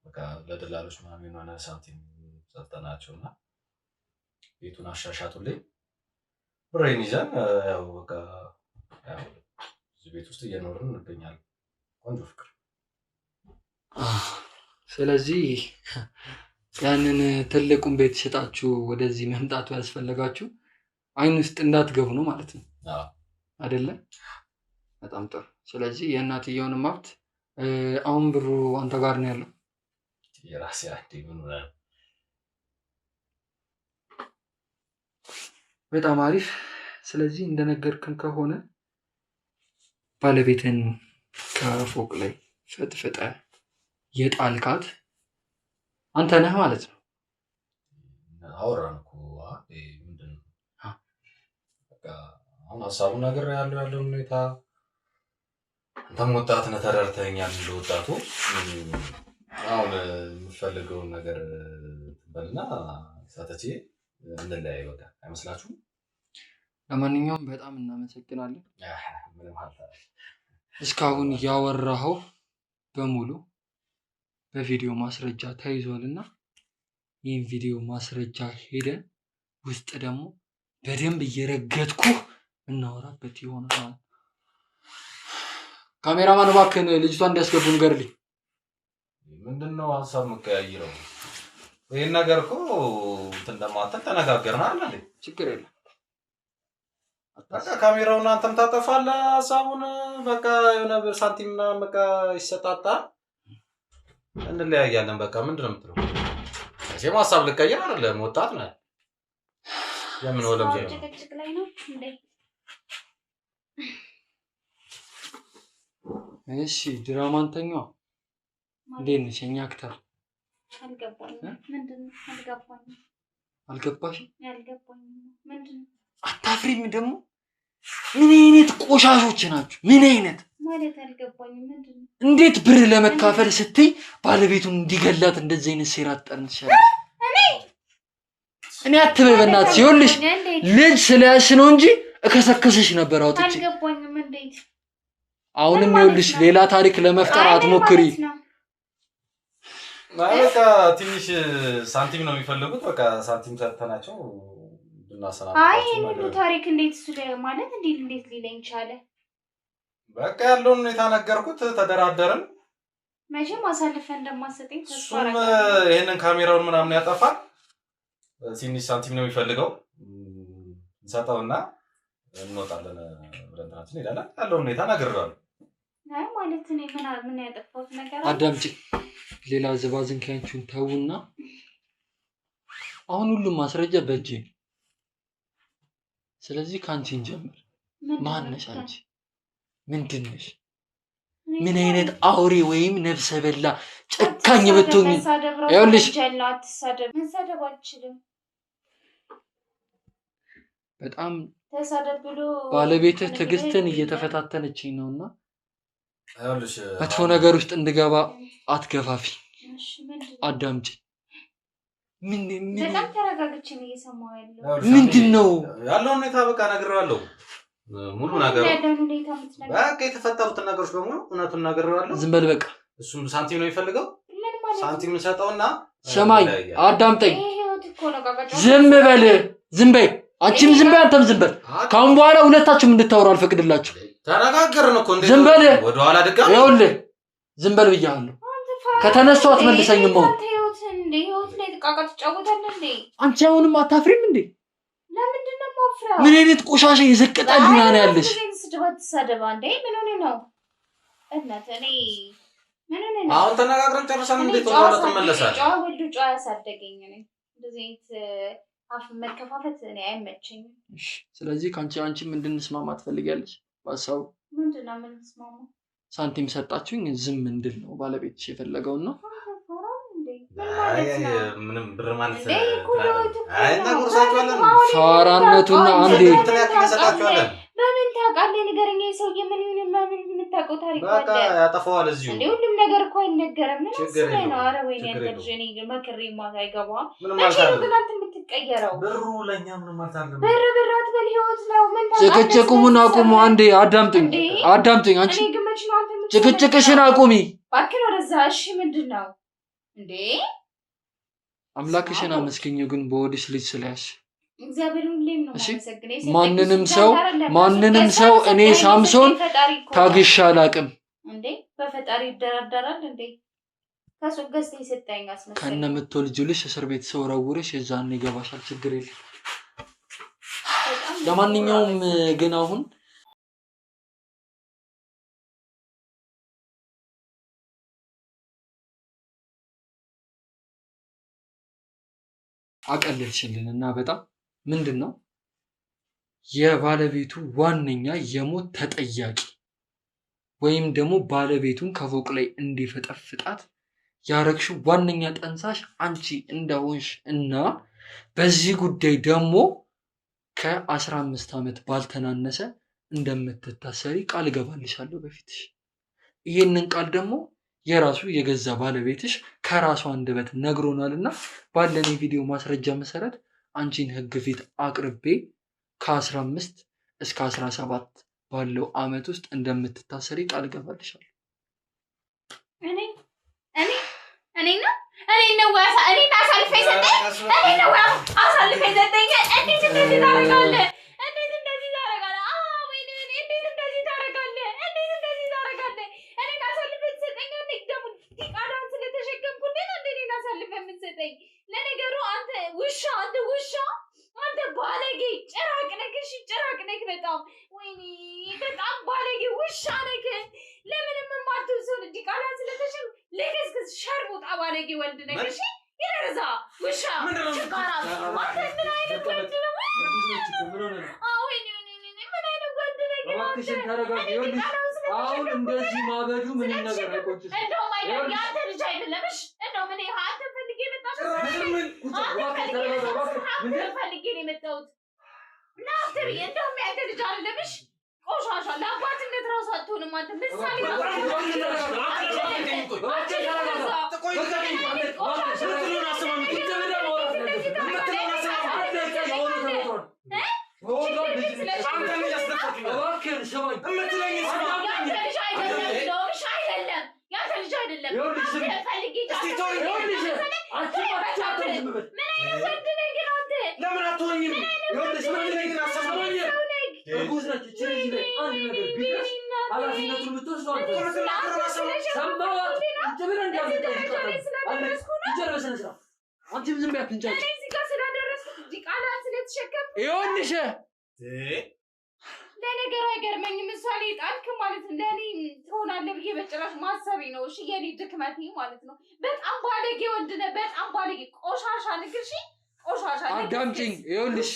Speaker 2: በቃ ለደላሎች ምናምን የሆነ ሳንቲም ሰጠናቸውና ቤቱን አሻሻጡልኝ። ብሬን ይዘን ያው በቃ ያው እዚህ ቤት ውስጥ እየኖርን እንገኛለን። ቆንጆ ፍቅር።
Speaker 1: ስለዚህ ያንን ትልቁን ቤት ሽጣችሁ ወደዚህ መምጣቱ ያስፈለጋችሁ አይን ውስጥ እንዳትገቡ ነው ማለት ነው አይደለ? በጣም ጥሩ። ስለዚህ የእናትየውንም ሀብት አሁን ብሩ አንተ ጋር ነው ያለው?
Speaker 2: የራሴ አንዴ ምን ሆነ?
Speaker 1: በጣም አሪፍ። ስለዚህ እንደነገርክን ከሆነ ባለቤትን ከፎቅ ላይ ፈጥፍጠ የጣልካት አንተ ነህ ማለት ነው?
Speaker 2: አወራን እኮ ምንድን ነው በቃ አሁን ሀሳቡን ነገር ያለውን ሁኔታ አንተም ወጣት ነህ ተረድተኸኛል። እንደወጣቱ አሁን የምፈልገውን ነገር ትበልና ሳተቼ እንለያይ በቃ አይመስላችሁም?
Speaker 1: ለማንኛውም በጣም እናመሰግናለን።
Speaker 2: ምንም ሀሳብ
Speaker 1: እስካሁን ያወራኸው በሙሉ በቪዲዮ ማስረጃ ተይዟልና ይህን ቪዲዮ ማስረጃ ሄደን ውስጥ ደግሞ በደንብ እየረገጥኩ እናወራበት ይሆናል። ካሜራማን እባክህን ልጅቷን እንዲያስገቡ ንገርልኝ።
Speaker 2: ምንድነው ሀሳብ መቀያየረው? ይሄን ነገር እኮ እንደማታል ተነጋገርና አይደል?
Speaker 1: ችግር የለም
Speaker 2: በቃ ካሜራውን አንተም ታጠፋለህ ሀሳቡን በቃ የሆነ ሳንቲም ምናምን በቃ ይሰጣጣል እንለያያለን። በቃ ምንድነው የምትለው? እሺም ሀሳብ ልቀይር አይደለም ወጣት ነህ። የምን ወለም ዘይ
Speaker 3: ጭቅጭቅ ላይ ነው እንዴ?
Speaker 1: እሺ ድራማንተኛው እንዴት ነሽ? የኛ አክተር
Speaker 3: አልገባኝም። ምንድነው አልገባኝም?
Speaker 1: አልገባሽም?
Speaker 3: ያልገባኝም ምንድነው?
Speaker 1: አታፍሪም ደግሞ? ምን አይነት ቆሻሾች ናችሁ? ምን አይነት
Speaker 3: ማለት አልገባኝም። ምንድነው?
Speaker 1: እንዴት ብር ለመካፈል ስትይ ባለቤቱን እንዲገላት እንደዚህ አይነት ሴራ ትጠርንሻለሽ? እኔ አትበይ በእናትሽ። ይኸውልሽ ልጅ ስለያዝሽ ነው እንጂ እከሰከስሽ ነበር አውጥቼ።
Speaker 3: አልገባኝም። እንዴት?
Speaker 1: አሁንም ይኸውልሽ ሌላ ታሪክ ለመፍጠር አትሞክሪ።
Speaker 2: በቃ ትንሽ ሳንቲም ነው የሚፈልጉት። በቃ ሳንቲም ሰጥተናቸው
Speaker 3: አይ ሁሉ ታሪክ እንዴት እሱ ላይ ማለት እንዴት ሊለኝ ቻለ?
Speaker 2: በቃ ያለውን ሁኔታ ነገርኩት፣ ተደራደርን።
Speaker 3: መቼም አሳልፈህ እንደማትሰጠኝ ተስፋ
Speaker 2: እሱም
Speaker 3: አደርጋለሁ።
Speaker 2: ይሄንን ካሜራውን ምናምን ያጠፋል። ትንሽ ሳንቲም ነው የሚፈልገው። እንሰጠውና እንወጣለን ብለን እንትን እንሄዳለን። ያለውን ሁኔታ እነግርሃለሁ።
Speaker 3: አይ ማለት እኔ ምን ያጠፋሁት ነገር አለ?
Speaker 1: አዳምጪ። ሌላ ዝባዝንኬያችሁን ተውና አሁን ሁሉም ማስረጃ በእጄ ነው። ስለዚህ ከአንቺ እንጀምር። ማን ነሽ አንቺ? ምንድን ነሽ? ምን አይነት አውሬ ወይም ነፍሰ በላ ጨካኝ ብትሆኚ? ይኸውልሽ
Speaker 3: መሳደብ አልችልም።
Speaker 1: በጣም
Speaker 3: ተሳደብ ብሎ
Speaker 1: ባለቤትህ ትዕግስትን እየተፈታተነችኝ ነውና
Speaker 2: ይኸውልሽ
Speaker 1: መጥፎ ነገር ውስጥ እንድገባ አትገፋፊ።
Speaker 3: እሺ ምንድነው?
Speaker 1: አዳምጪ።
Speaker 3: በጣም ተረጋግቼ ነው እየሰማሁ ያለው።
Speaker 1: ምንድነው
Speaker 2: ያለውን ሁኔታ በቃ እነግርሃለሁ። ሙሉ ነገር
Speaker 3: ያለውን ሁኔታ የምትነግረኝ
Speaker 2: በቃ የተፈጠሩትን ነገሮች በሙሉ እውነቱን እነግርሃለሁ።
Speaker 1: ዝም በል በቃ።
Speaker 2: እሱም ሳንቲም ነው የሚፈልገው።
Speaker 3: ምን ማለት ነው?
Speaker 2: ሳንቲም እንሰጠውና
Speaker 1: ሰማኝ፣ አዳምጠኝ።
Speaker 3: ይሄ ህይወት እኮ ነው ጋጋጫ።
Speaker 1: ዝም በል፣ ዝም በይ። አንቺም ዝም በይ፣ አንተም ዝም በል። ካሁን በኋላ ሁለታችሁም እንድታወሩ አልፈቅድላችሁ።
Speaker 2: ተነጋገርን እኮ እንዴ?
Speaker 1: ዝም በል።
Speaker 2: ወደ ኋላ ድጋሚ
Speaker 1: ይኸውልህ ዝም በል ብያለሁ። ከተነሳው አትመልሰኝም። አሁን
Speaker 3: ህይወት ላይ ጥቃቃ ትጫወታለህ እንዴ?
Speaker 1: አንቺ አሁንም አታፍሪም እንዴ?
Speaker 3: ለምንድን ነው የማፍረው?
Speaker 1: ምን አይነት ቆሻሻ የዘቀጠ ህሊና ነው ያለሽ?
Speaker 3: ስድባት ትሳደባ እንዴ? ምን ሆነ ነው እናት? እኔ ምን ሆነ ነው?
Speaker 2: አሁን ተነጋግረን ጨርሰን እንዴት ወደ ኋላ ትመለሳለህ?
Speaker 3: ጨዋ ወልዱ ጨዋ ያሳደገኝ ነኝ። እንደዚህ አይነት አፍ መከፋፈት እኔ አይመቸኝም።
Speaker 1: እሺ፣ ስለዚህ አንቺም እንድንስማማ ትፈልጊያለሽ? በሀሳቡ
Speaker 3: ምንድን ነው የምንስማማው?
Speaker 1: ሳንቲም ሰጣችሁኝ ዝም እንድል ነው ባለቤትሽ የፈለገው ነው?
Speaker 2: ምንም ብር ማለት
Speaker 3: እንዴ?
Speaker 2: እናጎርሳችኋለን።
Speaker 1: ፋራነቱና አንዴ
Speaker 2: እንሰጣችኋለን።
Speaker 3: በምን ታውቃለህ? ንገረኝ። ሰውዬ ምን የምታውቀው ታሪክ
Speaker 2: በቃ
Speaker 3: አለ?
Speaker 2: ያጠፋዋል እዚሁ።
Speaker 3: እንዴ ሁሉም ነገር እኮ አይነገርም። ምን
Speaker 2: ችግር
Speaker 3: አስበህ ነው?
Speaker 2: የለውም።
Speaker 3: ኧረ ወይኔ
Speaker 2: ችግር
Speaker 3: ያንተ ልጅ እኔ መክሬ ማታ አይገባም።
Speaker 2: ምንም
Speaker 3: መቼ ነው
Speaker 2: አልታለም።
Speaker 3: ግን አንተ የምትቀየረው?
Speaker 2: ብሩ ለእኛ ምንም አልታለም።
Speaker 3: ብር አትበል። ህይወት ነው። ምን ታውቃለህ?
Speaker 1: ጭቅጭቁን አቁሙ። አንዴ አዳምጡኝ፣
Speaker 3: እንዴ?
Speaker 1: አዳምጡኝ። አንቺ
Speaker 3: እኔ ግን መቼ ነው አንተ
Speaker 1: ጭቅጭቅሽን አቁሚ።
Speaker 3: እባክህ ወደዛ። እሺ ምንድን ነው እንዴ?
Speaker 1: አምላክሽን አመስግኘው ግን በወዲስ ልጅ ስለያሽ።
Speaker 3: እግዚአብሔር ሁሌም ነው
Speaker 1: እሺ
Speaker 3: የማመሰግነው።
Speaker 1: ማንንም ሰው እኔ ሳምሶን ታግሻ አላቅም።
Speaker 3: እንዴ በፈጣሪ ይደራደራል እንዴ? ከሱቅ ገዝተህ የሰጠኸኝ አስመሰለኝ።
Speaker 1: ከነምትወልጂልሽ እስር ቤት ሰው ረውረሽ የዛኔ ይገባሻል። ችግር የለም። ለማንኛውም ግን አሁን አቀለልሽልን እና በጣም ምንድነው የባለቤቱ ዋነኛ የሞት ተጠያቂ ወይም ደግሞ ባለቤቱን ከፎቅ ላይ እንዲፈጠፍጣት ያረግሽው ዋነኛ ጠንሳሽ አንቺ እንደሆንሽ እና በዚህ ጉዳይ ደግሞ ከ15 ዓመት ባልተናነሰ እንደምትታሰሪ ቃል እገባልሻለሁ በፊትሽ። ይሄንን ቃል ደግሞ የራሱ የገዛ ባለቤትሽ ከራሱ አንደበት ነግሮናልና ባለን የቪዲዮ ማስረጃ መሰረት አንቺን ህግ ፊት አቅርቤ ከ15 እስከ 17 ባለው አመት ውስጥ እንደምትታሰሪ ቃል እገባልሻለሁ።
Speaker 3: ለነገሩ አንተ ውሻ አንተ ባለጌ ጭራቅ ነህ። እሺ ጭራቅ ነህ በጣም ወይኔ በጣም ባለጌ ውሻ ነህ። ለምንም የማትውሰው ዲቃላ ስለተሸም ለከስከስ ሸርሙጣ ባለጌ ወንድ ነህ። እሺ ይረዛ ውሻ ጭቃራ አንተ ምን አይነት ወንድ ነው? ወይኔ ምን አይነት ወንድ ነህ?
Speaker 1: እባክሽን ተረጋጊ። ይኸውልሽ አሁን እንደዚህ ማበዱ ምን ነገር አይቆጭሽ?
Speaker 3: እንደውም አይደለም ያንተ ልጅ አይደለም። እሺ እንደውም እኔ አንተ ፈልጌ የመጣሁት ፈልጌ ነው የመጣሁት። ናትሪ እንደውም ያንተ ልጅ አይደለም። እሺ ቆሻሻ ለአባትነት ራሱ አትሆንም አንተ ምሳሌ
Speaker 1: ኃላፊነቱን የምትወስደው አንተ ሰማሁት። ጀበና እንዳትጨርስ አንቺም ዝም ብያት እንጫጭ
Speaker 3: እዚህ ጋር ስላደረስኩት ዲቃላ ስለተሸከም
Speaker 1: ይኸውልሽ
Speaker 3: ለነገሩ አይገርመኝም። እሷ ላይ ጣልክ ማለት ለእኔ ትሆናለህ ብዬ በጭራሽ ማሰቤ ነው። እሺ የኔ ድክመቴ ማለት ነው። በጣም ባለጌ ወንድ ነህ። በጣም ባለጌ ቆሻሻ ንግር። እሺ ቆሻሻ ንግር።
Speaker 1: አዳምጪኝ። ይኸውልሽ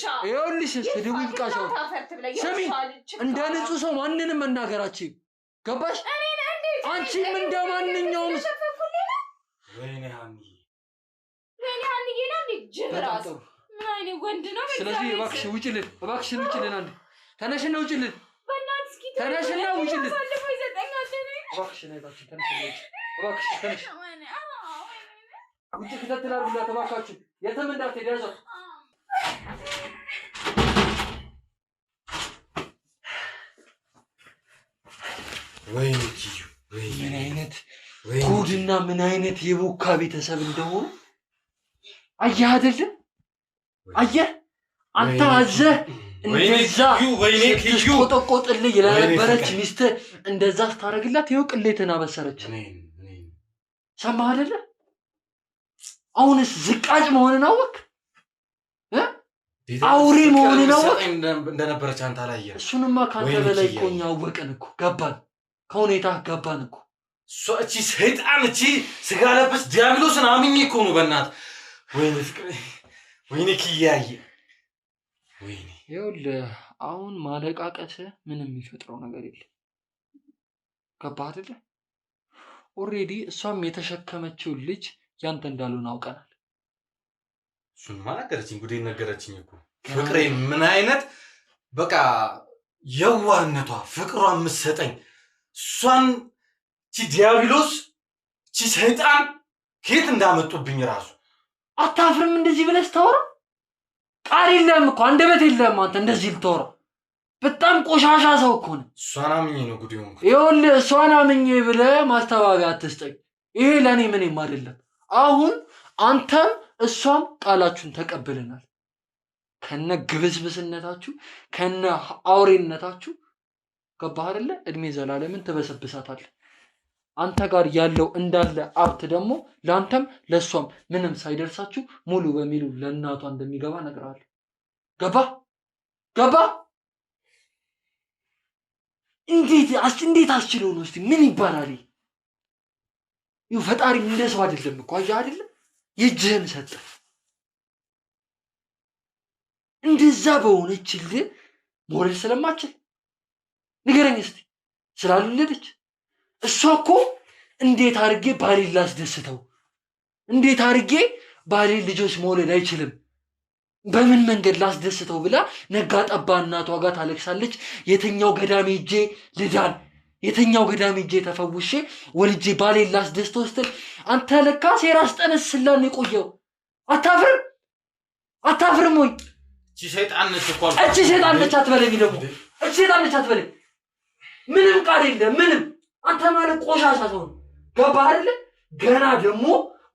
Speaker 1: ስድቡ ይብቃሽ። ስሚ እንደ ንጹህ ሰው ማንንም መናገራችን ገባሽ? አንቺም እንደ ማንኛውም
Speaker 2: ወይኔ ሀኒ
Speaker 3: ነው እንዴ ጅብ ራሱ ምን አይነት ወንድ ነው?
Speaker 1: ስለዚህ እባክሽ ውጭልን፣ እባክሽን ውጭልን። አንዴ ተነሽና ውጭልን።
Speaker 3: በእናትህ እስኪ
Speaker 1: ተነሽና ውጭልን።
Speaker 3: ባለፈው ይዘጠኛል።
Speaker 1: እባክሽ ነይታችን ተነሽ፣ እባክሽ ተነሽ። ውጭ ክትትል አድርጉላት እባካችሁ፣ የትም እንዳትሄድ ያዟት።
Speaker 2: ወይኔ
Speaker 1: ምን አይነት ጉድና ምን አይነት የቦካ ቤተሰብ እንደሆኑ አየህ አይደለ? አየህ አንተ አዘህ እንደዛ ቆጥቆጥልህ ለነበረች ሚስት እንደዛ ስታደርግላት ይኸው ቅሌትን አበሰረች። ሰማህ አይደለ? አሁንስ ዝቃጭ መሆንን አወቅ፣ አውሬ መሆንን አወቅ።
Speaker 2: እንደነበረች አንተ አላየህም?
Speaker 1: እሱንማ ከአንተ በላይ እኮ እኛ አወቅን እኮ፣ ገባን፣ ከሁኔታ ገባን እኮ።
Speaker 2: እቺ ሰይጣን እቺ ስጋ ለበስ ዲያብሎስን አምኜ እኮ ነው። በእናትህ ወይኔ ፍቅሬ፣ ወይኔ ኪያዬ፣ ወይኔ
Speaker 1: ይኸውልህ አሁን ማለቃቀስ ምንም የሚፈጥረው ነገር የለም። ገባህ አይደለ? ኦልሬዲ እሷም የተሸከመችው ልጅ ያንተ እንዳልሆነ አውቀናል።
Speaker 2: እሱንማ ነገረችኝ፣ ጉዴን ነገረችኝ እኮ ፍቅሬ። ምን አይነት በቃ የዋህነቷ ፍቅሯ የምትሰጠኝ እሷን እቺ ዲያብሎስ እቺ ሰይጣን ከየት እንዳመጡብኝ ራሱ
Speaker 1: አታፍርም? እንደዚህ ብለህ ስታወራ ቃል የለህም እኮ አንደበት የለህም አንተ እንደዚህ ልታወራ። በጣም ቆሻሻ ሰው እኮ ነህ።
Speaker 2: እሷን አምኜ ነው ጉድ ሆንኩት።
Speaker 1: ይኸውልህ እሷን አምኜ ብለህ ማስተባበያ አትስጠኝ። ይሄ ለእኔ ምንም አይደለም። አሁን አንተም እሷም ቃላችሁን ተቀብለናል። ከነ ግብስብስነታችሁ ከነ አውሬነታችሁ ገባህ አይደለ? እድሜ ዘላለምን ትበሰብሳታለህ። አንተ ጋር ያለው እንዳለ ሀብት ደግሞ ለአንተም ለእሷም ምንም ሳይደርሳችሁ ሙሉ በሚሉ ለእናቷ እንደሚገባ እነግርሃለሁ። ገባ? እንዴት አስችለው ነው? እስቲ ምን ይባላል? ይኸው ፈጣሪ እንደ ሰው አይደለም እኮ አየህ አይደለ? የእጅህን ሰጠ። እንደዛ በሆነችልህ መውለድ ስለማችል ንገረኝ እስቲ ስላልወለደች። እሷ እኮ እንዴት አድርጌ ባሌን ላስደስተው፣ እንዴት አድርጌ ባሌን ልጆች መውለድ አይችልም በምን መንገድ ላስደስተው ብላ ነጋ ጠባ እናቷ ጋር ታለቅሳለች። የትኛው ገዳሜ ሄጄ ልዳን፣ የትኛው ገዳሜ ሄጄ ተፈውሼ ወልጄ ባሌን ላስደስተው ስትል አንተ ለካ ሴራ አስጠነስላን የቆየው። አታፍርም ወይ?
Speaker 2: እቺ ሰይጣን ነች እኮ
Speaker 1: እቺ ሰይጣን ነች አትበለኝ። ደግሞ እቺ ሰይጣን ነች አትበለኝ። ምንም ቃል የለም ምንም። አንተ ማለት ቆሻሻ ሰው ነው። ገባህ አይደለ? ገና ደግሞ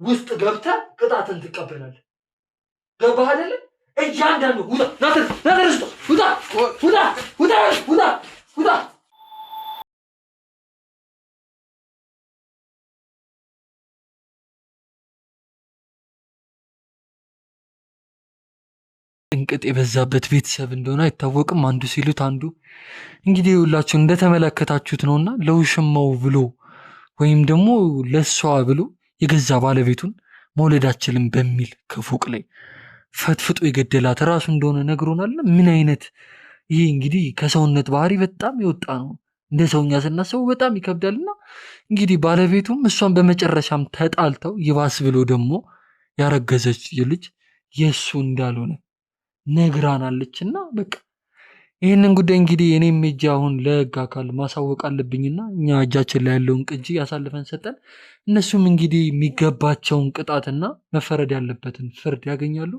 Speaker 1: ውስጥ ገብተህ ቅጣትን ትቀበላለህ። ገባህ አይደለ? እያንዳንዱ ውጣ። እንቅጥ የበዛበት ቤተሰብ እንደሆነ አይታወቅም። አንዱ ሲሉት አንዱ እንግዲህ ሁላችሁ እንደተመለከታችሁት ነውና ለውሽማው ብሎ ወይም ደግሞ ለሷ ብሎ የገዛ ባለቤቱን መውለድ አትችልም በሚል ከፎቅ ላይ ፈትፍጦ የገደላት ራሱ እንደሆነ ነግሮናል። ምን አይነት ይሄ እንግዲህ ከሰውነት ባህሪ በጣም የወጣ ነው። እንደ ሰውኛ ስናስበው በጣም ይከብዳልና እንግዲህ ባለቤቱም እሷን በመጨረሻም ተጣልተው ይባስ ብሎ ደግሞ ያረገዘች ልጅ የሱ እንዳልሆነ ነግራናለችና በቃ ይህንን ጉዳይ እንግዲህ እኔም እጅ አሁን ለህግ አካል ማሳወቅ አለብኝና እኛ እጃችን ላይ ያለውን ቅጂ ያሳልፈን ሰጠን። እነሱም እንግዲህ የሚገባቸውን ቅጣትና መፈረድ ያለበትን ፍርድ ያገኛሉ።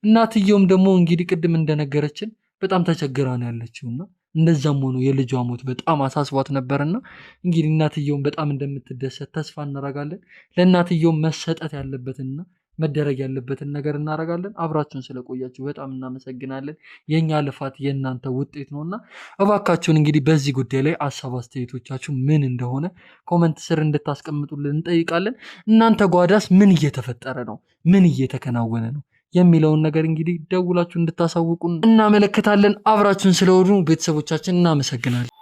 Speaker 1: እናትየውም ደግሞ እንግዲህ ቅድም እንደነገረችን በጣም ተቸግራ ነው ያለችውና እንደዛም ሆኖ የልጇ ሞት በጣም አሳስቧት ነበርና እንግዲህ እናትየውም በጣም እንደምትደሰት ተስፋ እናደርጋለን። ለእናትየውም መሰጠት ያለበትና መደረግ ያለበትን ነገር እናደርጋለን። አብራችሁን ስለቆያችሁ በጣም እናመሰግናለን። የኛ ልፋት የእናንተ ውጤት ነውና እባካችሁን እንግዲህ በዚህ ጉዳይ ላይ ሀሳብ አስተያየቶቻችሁ ምን እንደሆነ ኮመንት ስር እንድታስቀምጡልን እንጠይቃለን። እናንተ ጓዳስ ምን እየተፈጠረ ነው? ምን እየተከናወነ ነው የሚለውን ነገር እንግዲህ ደውላችሁ እንድታሳውቁን እናመለክታለን። አብራችሁን ስለሆኑ ቤተሰቦቻችን እናመሰግናለን።